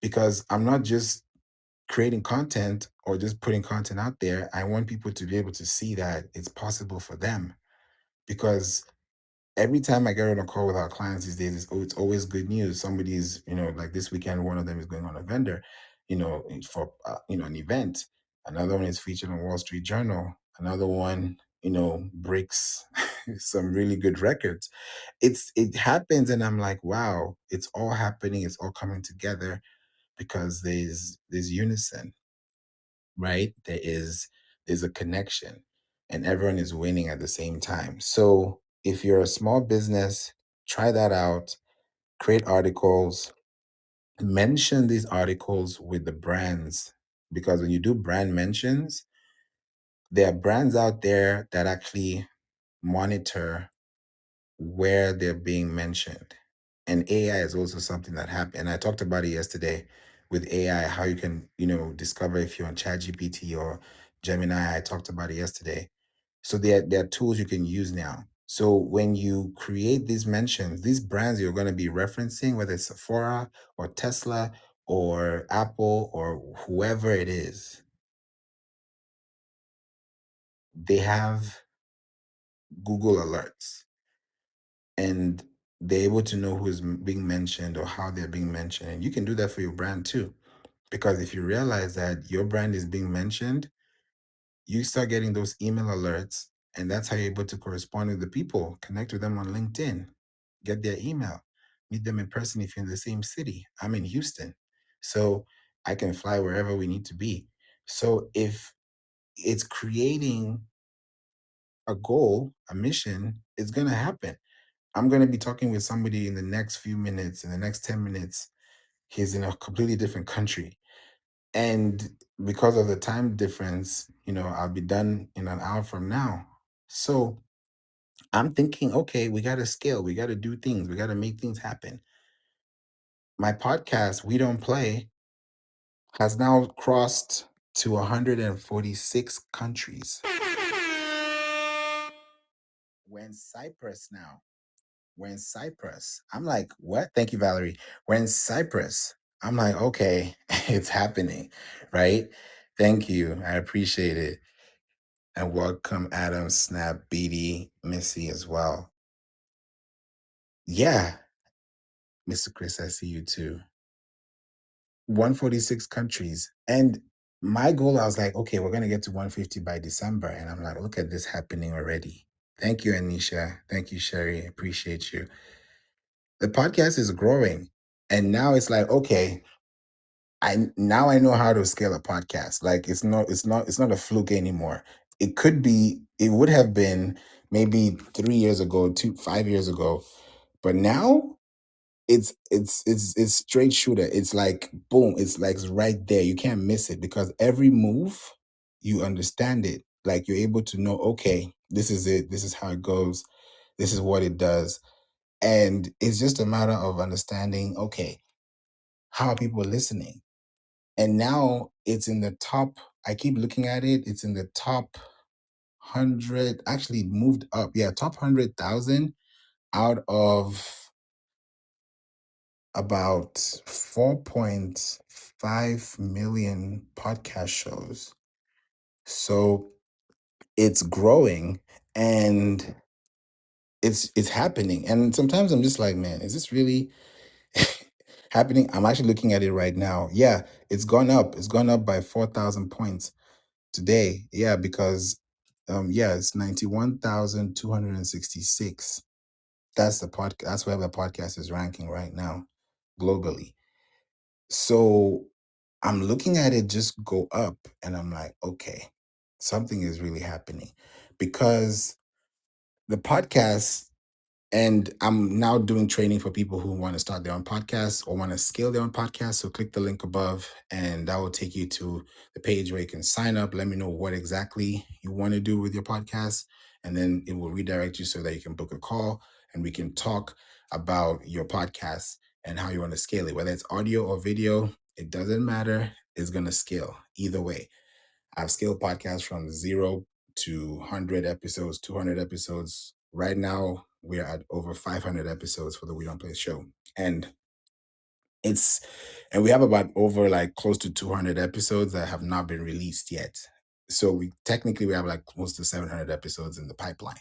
Because I'm not just creating content or just putting content out there. I want people to be able to see that it's possible for them. Because every time I get on a call with our clients these days, it's always good news. Somebody's, like this weekend, one of them is going on a vendor, for an event. Another one is featured on Wall Street Journal. Another one, breaks some really good records. It happens, and I'm like, wow, it's all happening. It's all coming together because there's unison, right? There's a connection, and everyone is winning at the same time. So if you're a small business, try that out. Create articles, mention these articles with the brands, because when you do brand mentions, there are brands out there that actually monitor where they're being mentioned. And AI is also something that happened. And I talked about it yesterday with AI, how you can, discover if you're on ChatGPT or Gemini. I talked about it yesterday. So there are tools you can use now. So when you create these mentions, these brands you're going to be referencing, whether it's Sephora or Tesla or Apple or whoever it is, they have Google alerts, and they're able to know who's being mentioned or how they're being mentioned. And you can do that for your brand too. Because if you realize that your brand is being mentioned, you start getting those email alerts, and that's how you're able to correspond with the people, connect with them on LinkedIn, get their email, meet them in person if you're in the same city. I'm in Houston, so I can fly wherever we need to be. So if it's creating a goal, a mission, it's going to happen. I'm going to be talking with somebody in the next few minutes, in the next 10 minutes. He's in a completely different country. And because of the time difference, I'll be done in an hour from now. So I'm thinking, okay, we got to scale. We got to do things. We got to make things happen. My podcast, We Don't Play, has now crossed to 146 countries. We're in Cyprus now. We're in Cyprus. I'm like, what? Thank you, Valerie. We're in Cyprus. I'm like, okay, it's happening, right? Thank you. I appreciate it. And welcome Adam, Snap, BD, Missy as well. Yeah, Mr. Chris, I see you too. 146 countries. And my goal, I was like, okay, we're going to get to 150 by December. And I'm like, look at this happening already. Thank you, Anisha. Thank you, Sherry. Appreciate you. The podcast is growing. And now it's like, okay, I know how to scale a podcast. Like it's not a fluke anymore. It would have been maybe 3 years ago, 5 years ago, but now it's straight shooter. It's like boom, it's right there. You can't miss it because every move you understand it. Like you're able to know, okay, this is it, this is how it goes, this is what it does. And it's just a matter of understanding, okay, how are people listening? And now it's in the top. I keep looking at it. It's in the top 100. Actually, it moved up. Yeah, top 100,000 out of about 4.5 million podcast shows. So it's growing, and it's happening. And sometimes I'm just like, man, is this really happening? I'm actually looking at it right now. Yeah, it's gone up. It's gone up by 4,000 points today. Yeah, because it's 91,266. That's the podcast. That's where the podcast is ranking right now globally. So I'm looking at it just go up, and I'm like, okay, something is really happening because the podcast And I'm now doing training for people who want to start their own podcast or want to scale their own podcast. So click the link above and that will take you to the page where you can sign up. Let me know what exactly you want to do with your podcast. And then it will redirect you so that you can book a call and we can talk about your podcast and how you want to scale it. Whether it's audio or video, it doesn't matter. It's going to scale either way. I've scaled podcasts from 0 to 100 episodes, 200 episodes. Right now, we're at over 500 episodes for the We Don't Play show. And it's, and we have about over like close to 200 episodes that have not been released yet. So we have like close to 700 episodes in the pipeline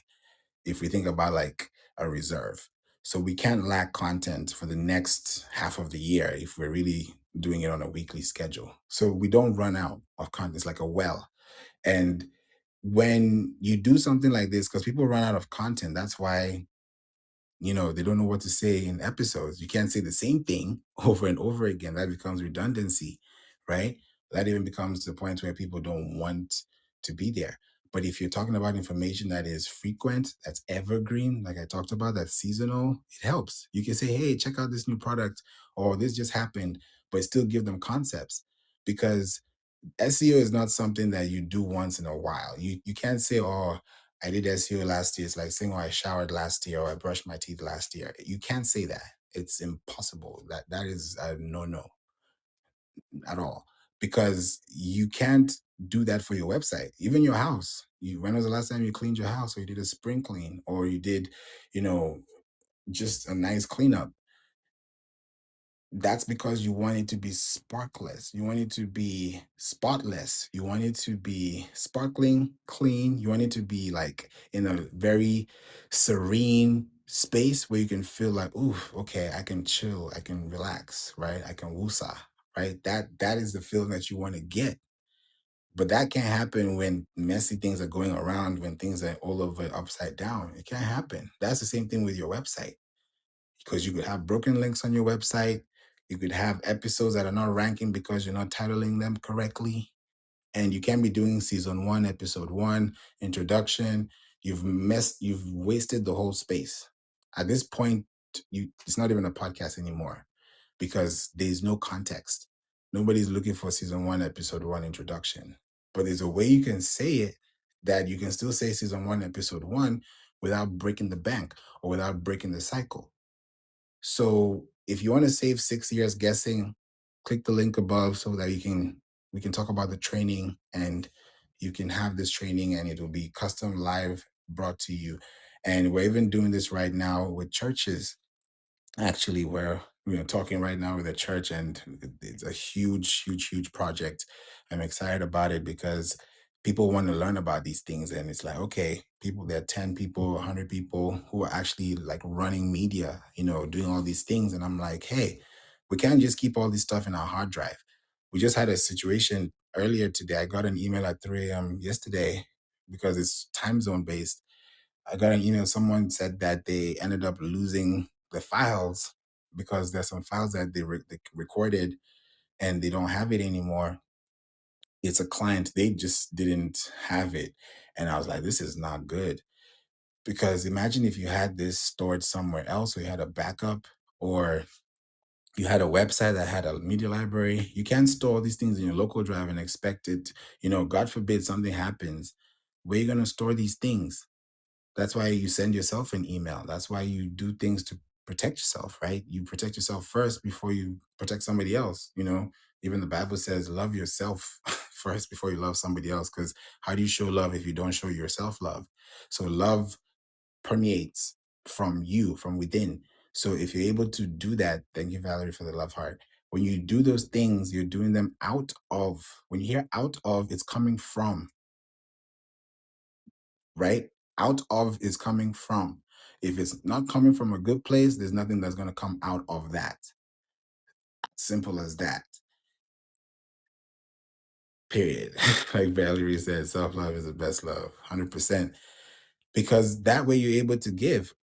if we think about like a reserve. So we can't lack content for the next half of the year if we're really doing it on a weekly schedule. So we don't run out of content. It's like a well. And when you do something like this, because people run out of content, that's why, they don't know what to say in episodes. You can't say the same thing over and over again. That becomes redundancy, right? That even becomes the point where people don't want to be there. But if you're talking about information that is frequent, that's evergreen, like I talked about, that's seasonal, it helps. You can say, hey, check out this new product, or this just happened, but still give them concepts. Because SEO is not something that you do once in a while. You can't say, "Oh, I did SEO last year." It's like saying, "Oh, I showered last year or I brushed my teeth last year." You can't say that. It's impossible. That is a no at all, because you can't do that for your website. Even your house. When was the last time you cleaned your house, or you did a spring clean, or you did, you know, just a nice cleanup? That's because you want it to be sparkless. You want it to be spotless. You want it to be sparkling, clean. You want it to be like in a very serene space where you can feel like, ooh, okay, I can chill, I can relax, right? I can woosah, right? That is the feeling that you want to get. But that can't happen when messy things are going around, when things are all over upside down. It can't happen. That's the same thing with your website, because you could have broken links on your website. You could have episodes that are not ranking because you're not titling them correctly. And you can be doing season one, episode one, introduction. You've wasted the whole space. At this point, it's not even a podcast anymore because there's no context. Nobody's looking for season one, episode one introduction. But there's a way you can say it that you can still say season one, episode one without breaking the bank or without breaking the cycle. So if you want to save 6 years guessing, click the link above so that we can talk about the training, and you can have this training and it will be custom live brought to you. And we're even doing this right now with churches. Actually, we're talking right now with a church, and it's a huge project. I'm excited about it because people want to learn about these things, and it's like, okay, people, there are 10 people, 100 people who are actually like running media, doing all these things. And I'm like, hey, we can't just keep all this stuff in our hard drive. We just had a situation earlier today. I got an email at 3 a.m. yesterday because it's time zone based. I got an email. Someone said that they ended up losing the files because there's some files that they recorded and they don't have it anymore. It's a client, they just didn't have it. And I was like, this is not good. Because imagine if you had this stored somewhere else, or you had a backup, or you had a website that had a media library. You can't store all these things in your local drive and expect it, God forbid something happens. Where are you going to store these things? That's why you send yourself an email. That's why you do things to protect yourself, right? You protect yourself first before you protect somebody else. Even the Bible says, love yourself first before you love somebody else. Because how do you show love if you don't show yourself love? So love permeates from you, from within. So if you're able to do that, thank you, Valerie, for the love heart. When you do those things, you're doing them out of. When you hear out of, it's coming from, right? Out of is coming from. If it's not coming from a good place, there's nothing that's going to come out of that. Simple as that. Period. Like Valerie said, self love is the best love, 100%. Because that way you're able to give.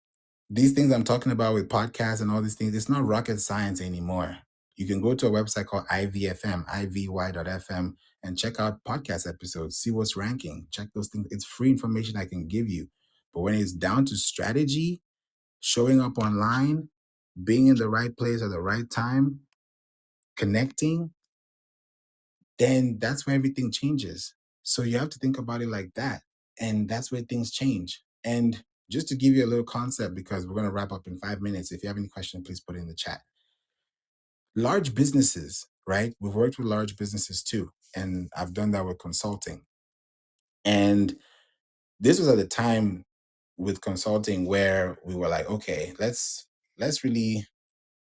These things I'm talking about with podcasts and all these things, it's not rocket science anymore. You can go to a website called IVFM, ivy.fm, and check out podcast episodes, see what's ranking, check those things. It's free information I can give you. But when it's down to strategy, showing up online, being in the right place at the right time, connecting, then that's where everything changes. So you have to think about it like that. And that's where things change. And just to give you a little concept, because we're going to wrap up in 5 minutes. If you have any question, please put it in the chat. Large businesses, right? We've worked with large businesses too. And I've done that with consulting. And this was at the time with consulting where we were like, okay, let's really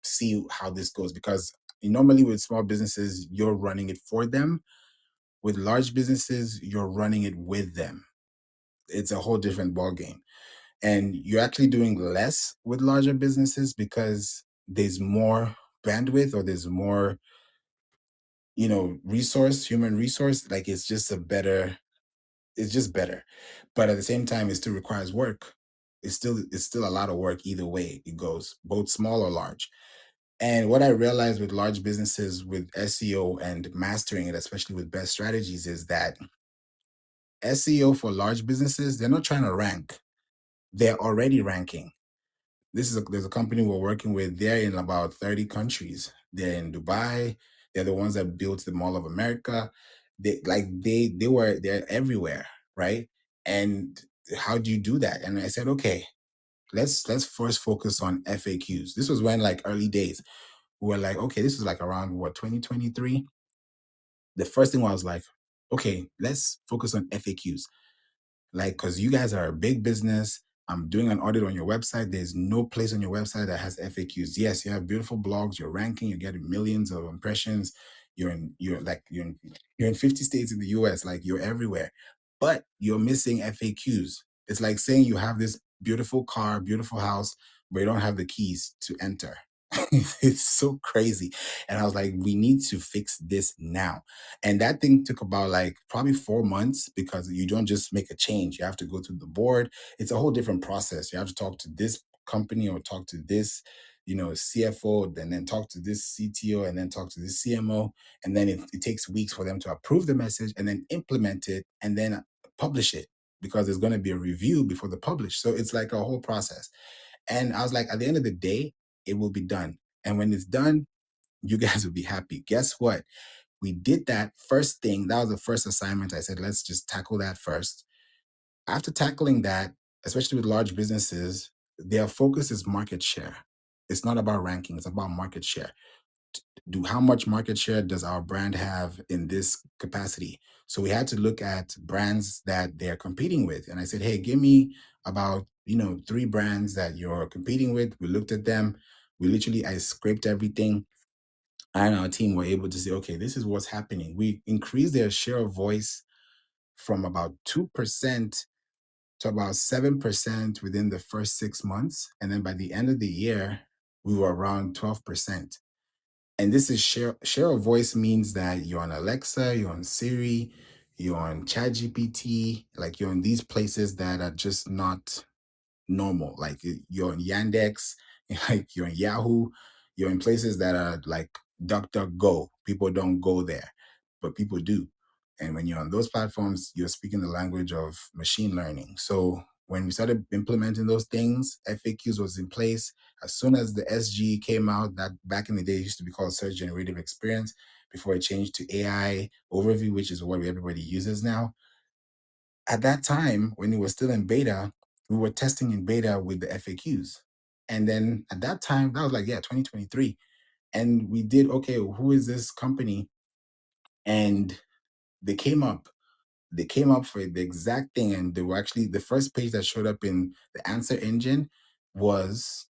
see how this goes, because normally with small businesses you're running it for them. With large businesses you're running it with them. It's a whole different ball game, and you're actually doing less with larger businesses because there's more bandwidth, or there's more, human resource. Like it's just better. But at the same time, it still requires work. It's still a lot of work either way it goes, both small or large. And what I realized with large businesses with SEO and mastering it, especially with best strategies, is that SEO for large businesses, they're not trying to rank. They're already ranking. There's a company we're working with. They're in about 30 countries. They're in Dubai. They're the ones that built the Mall of America. They're everywhere, right? And how do you do that? And I said, okay, let's first focus on FAQs. This was when, like, early days. We were like, okay, this was like around what, 2023. The first thing was like, okay, let's focus on FAQs. Like, because you guys are a big business. I'm doing an audit on your website. There's no place on your website that has FAQs. Yes, you have beautiful blogs, you're ranking, you're getting millions of impressions. You're in 50 states in the US, like you're everywhere. But you're missing FAQs. It's like saying you have this beautiful car, beautiful house, but you don't have the keys to enter. It's so crazy. And I was like, we need to fix this now. And that thing took about like probably 4 months, because you don't just make a change. You have to go through the board. It's a whole different process. You have to talk to this company, or talk to this, CFO, and then talk to this CTO, and then talk to this CMO. And then it takes weeks for them to approve the message and then implement it and then publish it, because there's going to be a review before the publish. So it's like a whole process. And I was like, at the end of the day, it will be done. And when it's done, you guys will be happy. Guess what? We did that first thing. That was the first assignment. I said, let's just tackle that first. After tackling that, especially with large businesses, their focus is market share. It's not about ranking, it's about market share. How much market share does our brand have in this capacity? So we had to look at brands that they're competing with. And I said, hey, give me about, 3 brands that you're competing with. We looked at them. I scraped everything. I and our team were able to say, okay, this is what's happening. We increased their share of voice from about 2% to about 7% within the first 6 months. And then by the end of the year, we were around 12%. And this is share of voice means that you're on Alexa, you're on Siri, you're on ChatGPT, like you're in these places that are just not normal. Like you're in Yandex, like you're in Yahoo, you're in places that are like DuckDuckGo. People don't go there, but people do. And when you're on those platforms, you're speaking the language of machine learning. So when we started implementing those things, FAQs was in place. As soon as the SG came out, that back in the day used to be called Search Generative Experience, before it changed to AI Overview, which is what everybody uses now. At that time, when it was still in beta, we were testing in beta with the FAQs. And then at that time, that was like, yeah, 2023. And we did, okay, who is this company? And they came up. They came up for the exact thing. And they were actually, the first page that showed up in the answer engine was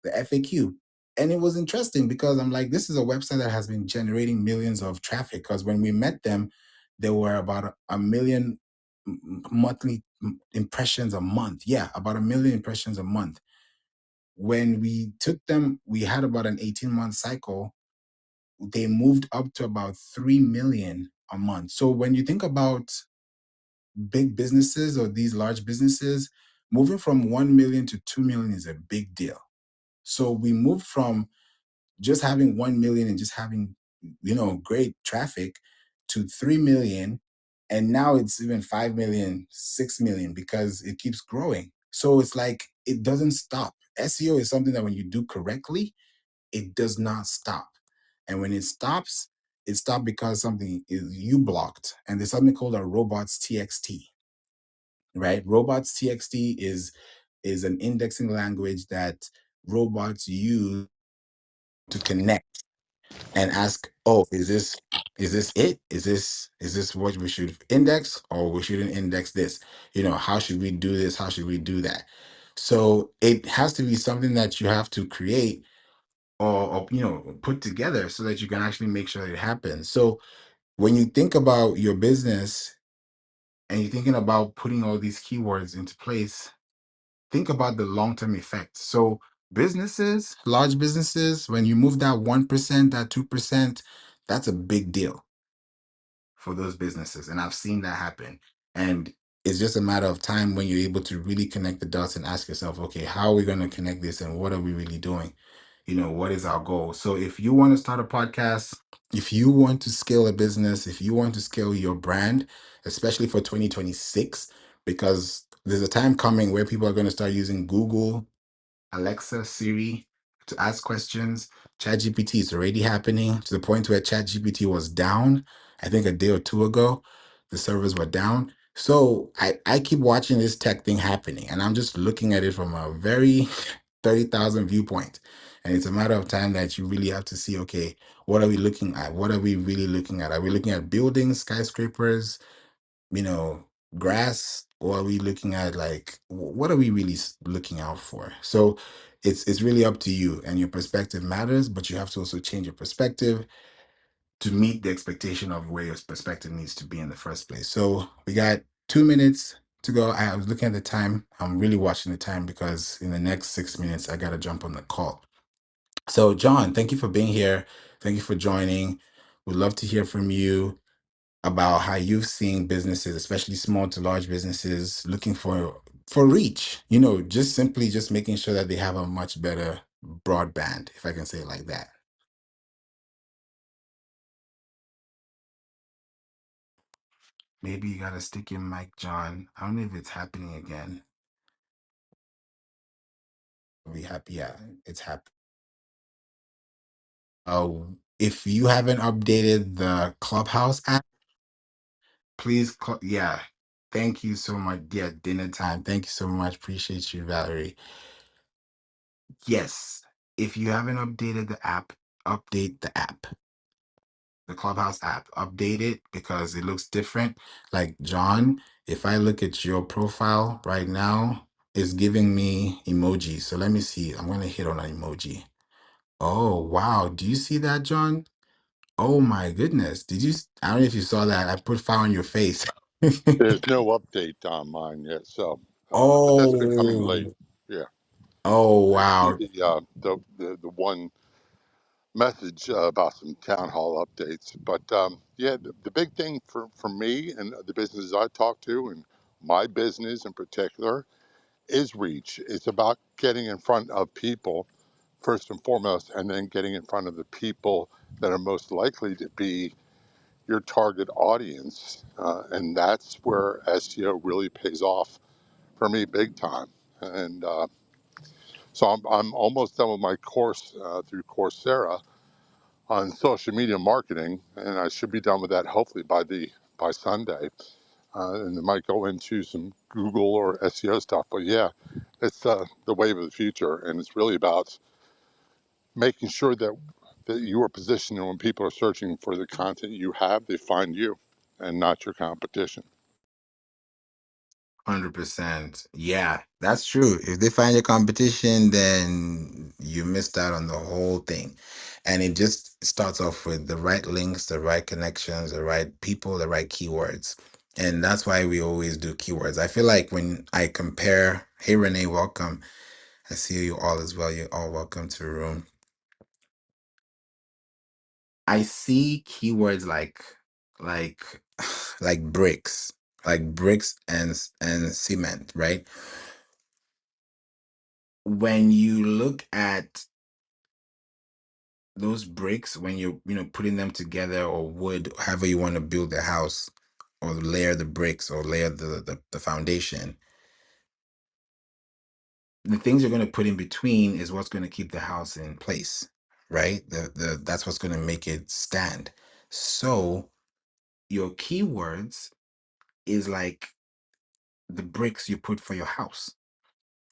the FAQ. And it was interesting because I'm like, this is a website that has been generating millions of traffic. Because when we met them, there were about a million monthly impressions a month. Yeah, about a million impressions a month. When we took them, we had about an 18-month cycle. They moved up to about 3 million a month. So when you think about big businesses or these large businesses, moving from 1 million to 2 million is a big deal. So we moved from just having 1 million and just having, great traffic, to 3 million. And now it's even 5 million, 6 million, because it keeps growing. So it's like it doesn't stop. SEO is something that when you do correctly, it does not stop. And when it stops, it stopped because something is you blocked. And there's something called a robots txt, right? Robots txt is an indexing language that robots use to connect and ask, oh, is this it? Is this what we should index, or we shouldn't index this? How should we do this? How should we do that? So it has to be something that you have to create, or put together, so that you can actually make sure that it happens. So when you think about your business and you're thinking about putting all these keywords into place, think about the long-term effect. So businesses, large businesses, when you move that 1%, that 2%, that's a big deal for those businesses. And I've seen that happen. And it's just a matter of time when you're able to really connect the dots and ask yourself, okay, how are we going to connect this, and what are we really doing? What is our goal? So if you want to start a podcast, if you want to scale a business, if you want to scale your brand, especially for 2026, because there's a time coming where people are going to start using Google, Alexa, Siri to ask questions. ChatGPT is already happening to the point where ChatGPT was down, I think a day or two ago. The servers were down. So I keep watching this tech thing happening, and I'm just looking at it from a very 30,000 viewpoint. And it's a matter of time that you really have to see, okay, what are we looking at? What are we really looking at? Are we looking at buildings, skyscrapers, you know, grass, or are we looking at, like, what are we really looking out for? So it's really up to you, and your perspective matters, but you have to also change your perspective to meet the expectation of where your perspective needs to be in the first place. So we got 2 minutes to go. I was looking at the time. I'm really watching the time because in the next 6 minutes I gotta jump on the call. So John, thank you for being here. Thank you for joining. We'd love to hear from you about how you've seen businesses, especially small to large businesses, looking for reach. Just simply just making sure that they have a much better broadband, if I can say it like that. Maybe you gotta stick your mic, John. I don't know if it's happening again. I'll be happy. Yeah, it's happening. Oh, if you haven't updated the Clubhouse app, please. Yeah, thank you so much. Yeah, dinner time. Thank you so much. Appreciate you, Valerie. Yes, if you haven't updated the app, update the app, the Clubhouse app. Update it because it looks different. Like John, if I look at your profile right now, it's giving me emojis. So let me see. I'm gonna hit on an emoji. Oh wow, do you see that, John? Oh my goodness. Did you? I don't know if you saw that. I put fire on your face. There's no update on mine yet, so but that's been coming late. Oh, Yeah, oh I see wow. the one message about some town hall updates, but yeah, the big thing for me and the businesses I talk to, and my business in particular, is reach. It's about getting in front of people first and foremost, and then getting in front of the people that are most likely to be your target audience, and that's where SEO really pays off for me big time. And so I'm almost done with my course through Coursera on social media marketing, and I should be done with that hopefully by Sunday. And it might go into some Google or SEO stuff, but yeah, it's the wave of the future, and it's really about making sure that you are positioned, and when people are searching for the content you have, they find you and not your competition. 100%. Yeah, that's true. If they find your competition, then you missed out on the whole thing. And it just starts off with the right links, the right connections, the right people, the right keywords. And that's why we always do keywords. I feel like when I compare, hey Renee, welcome. I see you all as well. You're all welcome to the room. I see keywords like like bricks and cement, right? When you look at those bricks, when you're putting them together, or wood, however you want to build the house, or layer the bricks, or layer the foundation, The things you're going to put in between is what's going to keep the house in place, right? That's what's going to make it stand. So your keywords is like the bricks you put for your house.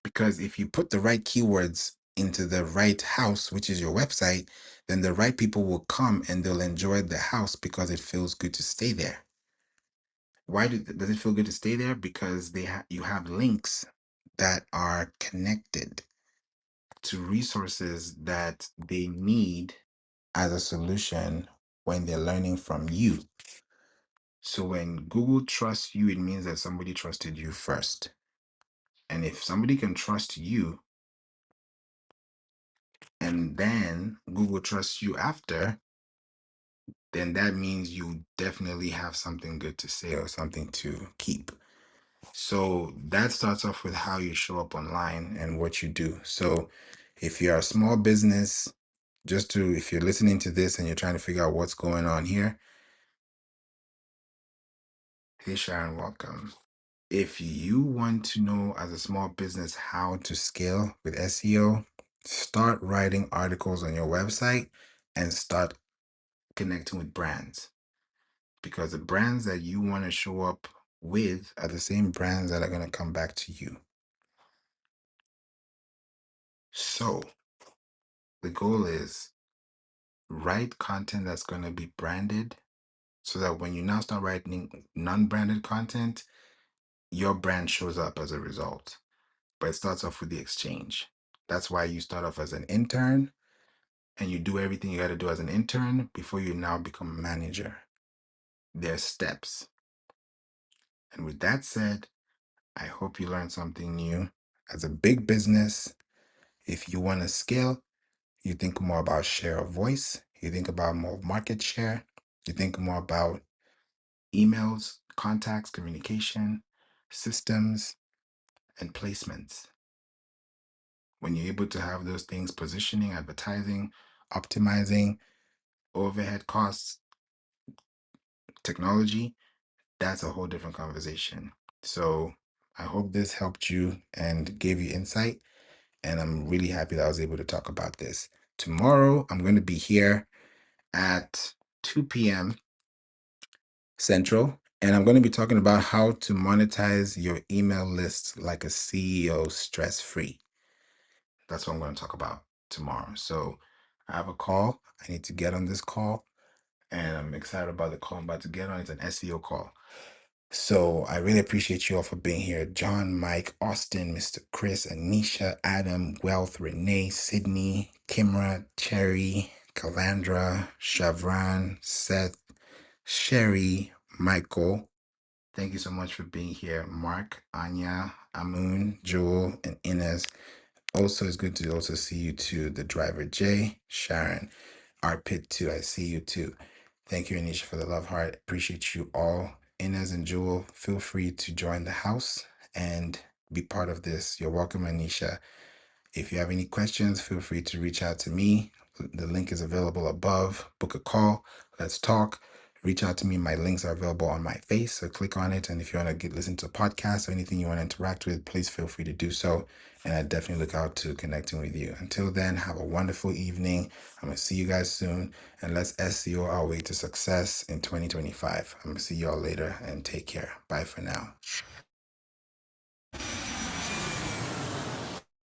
Because if you put the right keywords into the right house, which is your website, then the right people will come and they'll enjoy the house because it feels good to stay there. Does it feel good to stay there? Because you have links that are connected to resources that they need as a solution when they're learning from you. So when Google trusts you, it means that somebody trusted you first. And if somebody can trust you and then Google trusts you after, then that means you definitely have something good to say or something to keep. So that starts off with how you show up online and what you do. So if you're a small business, if you're listening to this and you're trying to figure out what's going on here, hey Sharon, welcome. If you want to know as a small business how to scale with SEO, start writing articles on your website and start connecting with brands, because the brands that you want to show up with are the same brands that are going to come back to you. So the goal is write content that's going to be branded so that when you now start writing non-branded content, your brand shows up as a result. But it starts off with the exchange. That's why you start off as an intern and you do everything you got to do as an intern before you now become a manager. There's steps. And with that said, I hope you learned something new. As a big business, if you want to scale, you think more about share of voice, you think about more market share, you think more about emails, contacts, communication, systems, and placements. When you're able to have those things, positioning, advertising, optimizing, overhead costs, technology, that's a whole different conversation. So I hope this helped you and gave you insight. And I'm really happy that I was able to talk about this. Tomorrow, I'm going to be here at 2 p.m. Central, and I'm going to be talking about how to monetize your email list like a CEO stress free. That's what I'm going to talk about tomorrow. So I have a call. I need to get on this call, and I'm excited about the call I'm about to get on. It's an SEO call. So I really appreciate you all for being here. John, Mike, Austin, Mr. Chris, Anisha, Adam, Wealth, Renee, Sydney, Kimra, Cherry, Calandra, Shavran, Seth, Sherry, Michael. Thank you so much for being here. Mark, Anya, Amun, Joel, and Inez. Also, it's good to also see you too. The driver, Jay, Sharon, Arpit too. I see you too. Thank you, Anisha, for the love heart. Appreciate you all. Inez and Jewel, feel free to join the house and be part of this. You're welcome, Anisha. If you have any questions, feel free to reach out to me. The link is available above. Book a call. Let's talk. Reach out to me. My links are available on my face, so click on it. And if you want to listen to a podcast or anything you want to interact with, please feel free to do so. And I definitely look out to connecting with you. Until then, have a wonderful evening. I'm going to see you guys soon. And let's SEO our way to success in 2025. I'm going to see you all later and take care. Bye for now.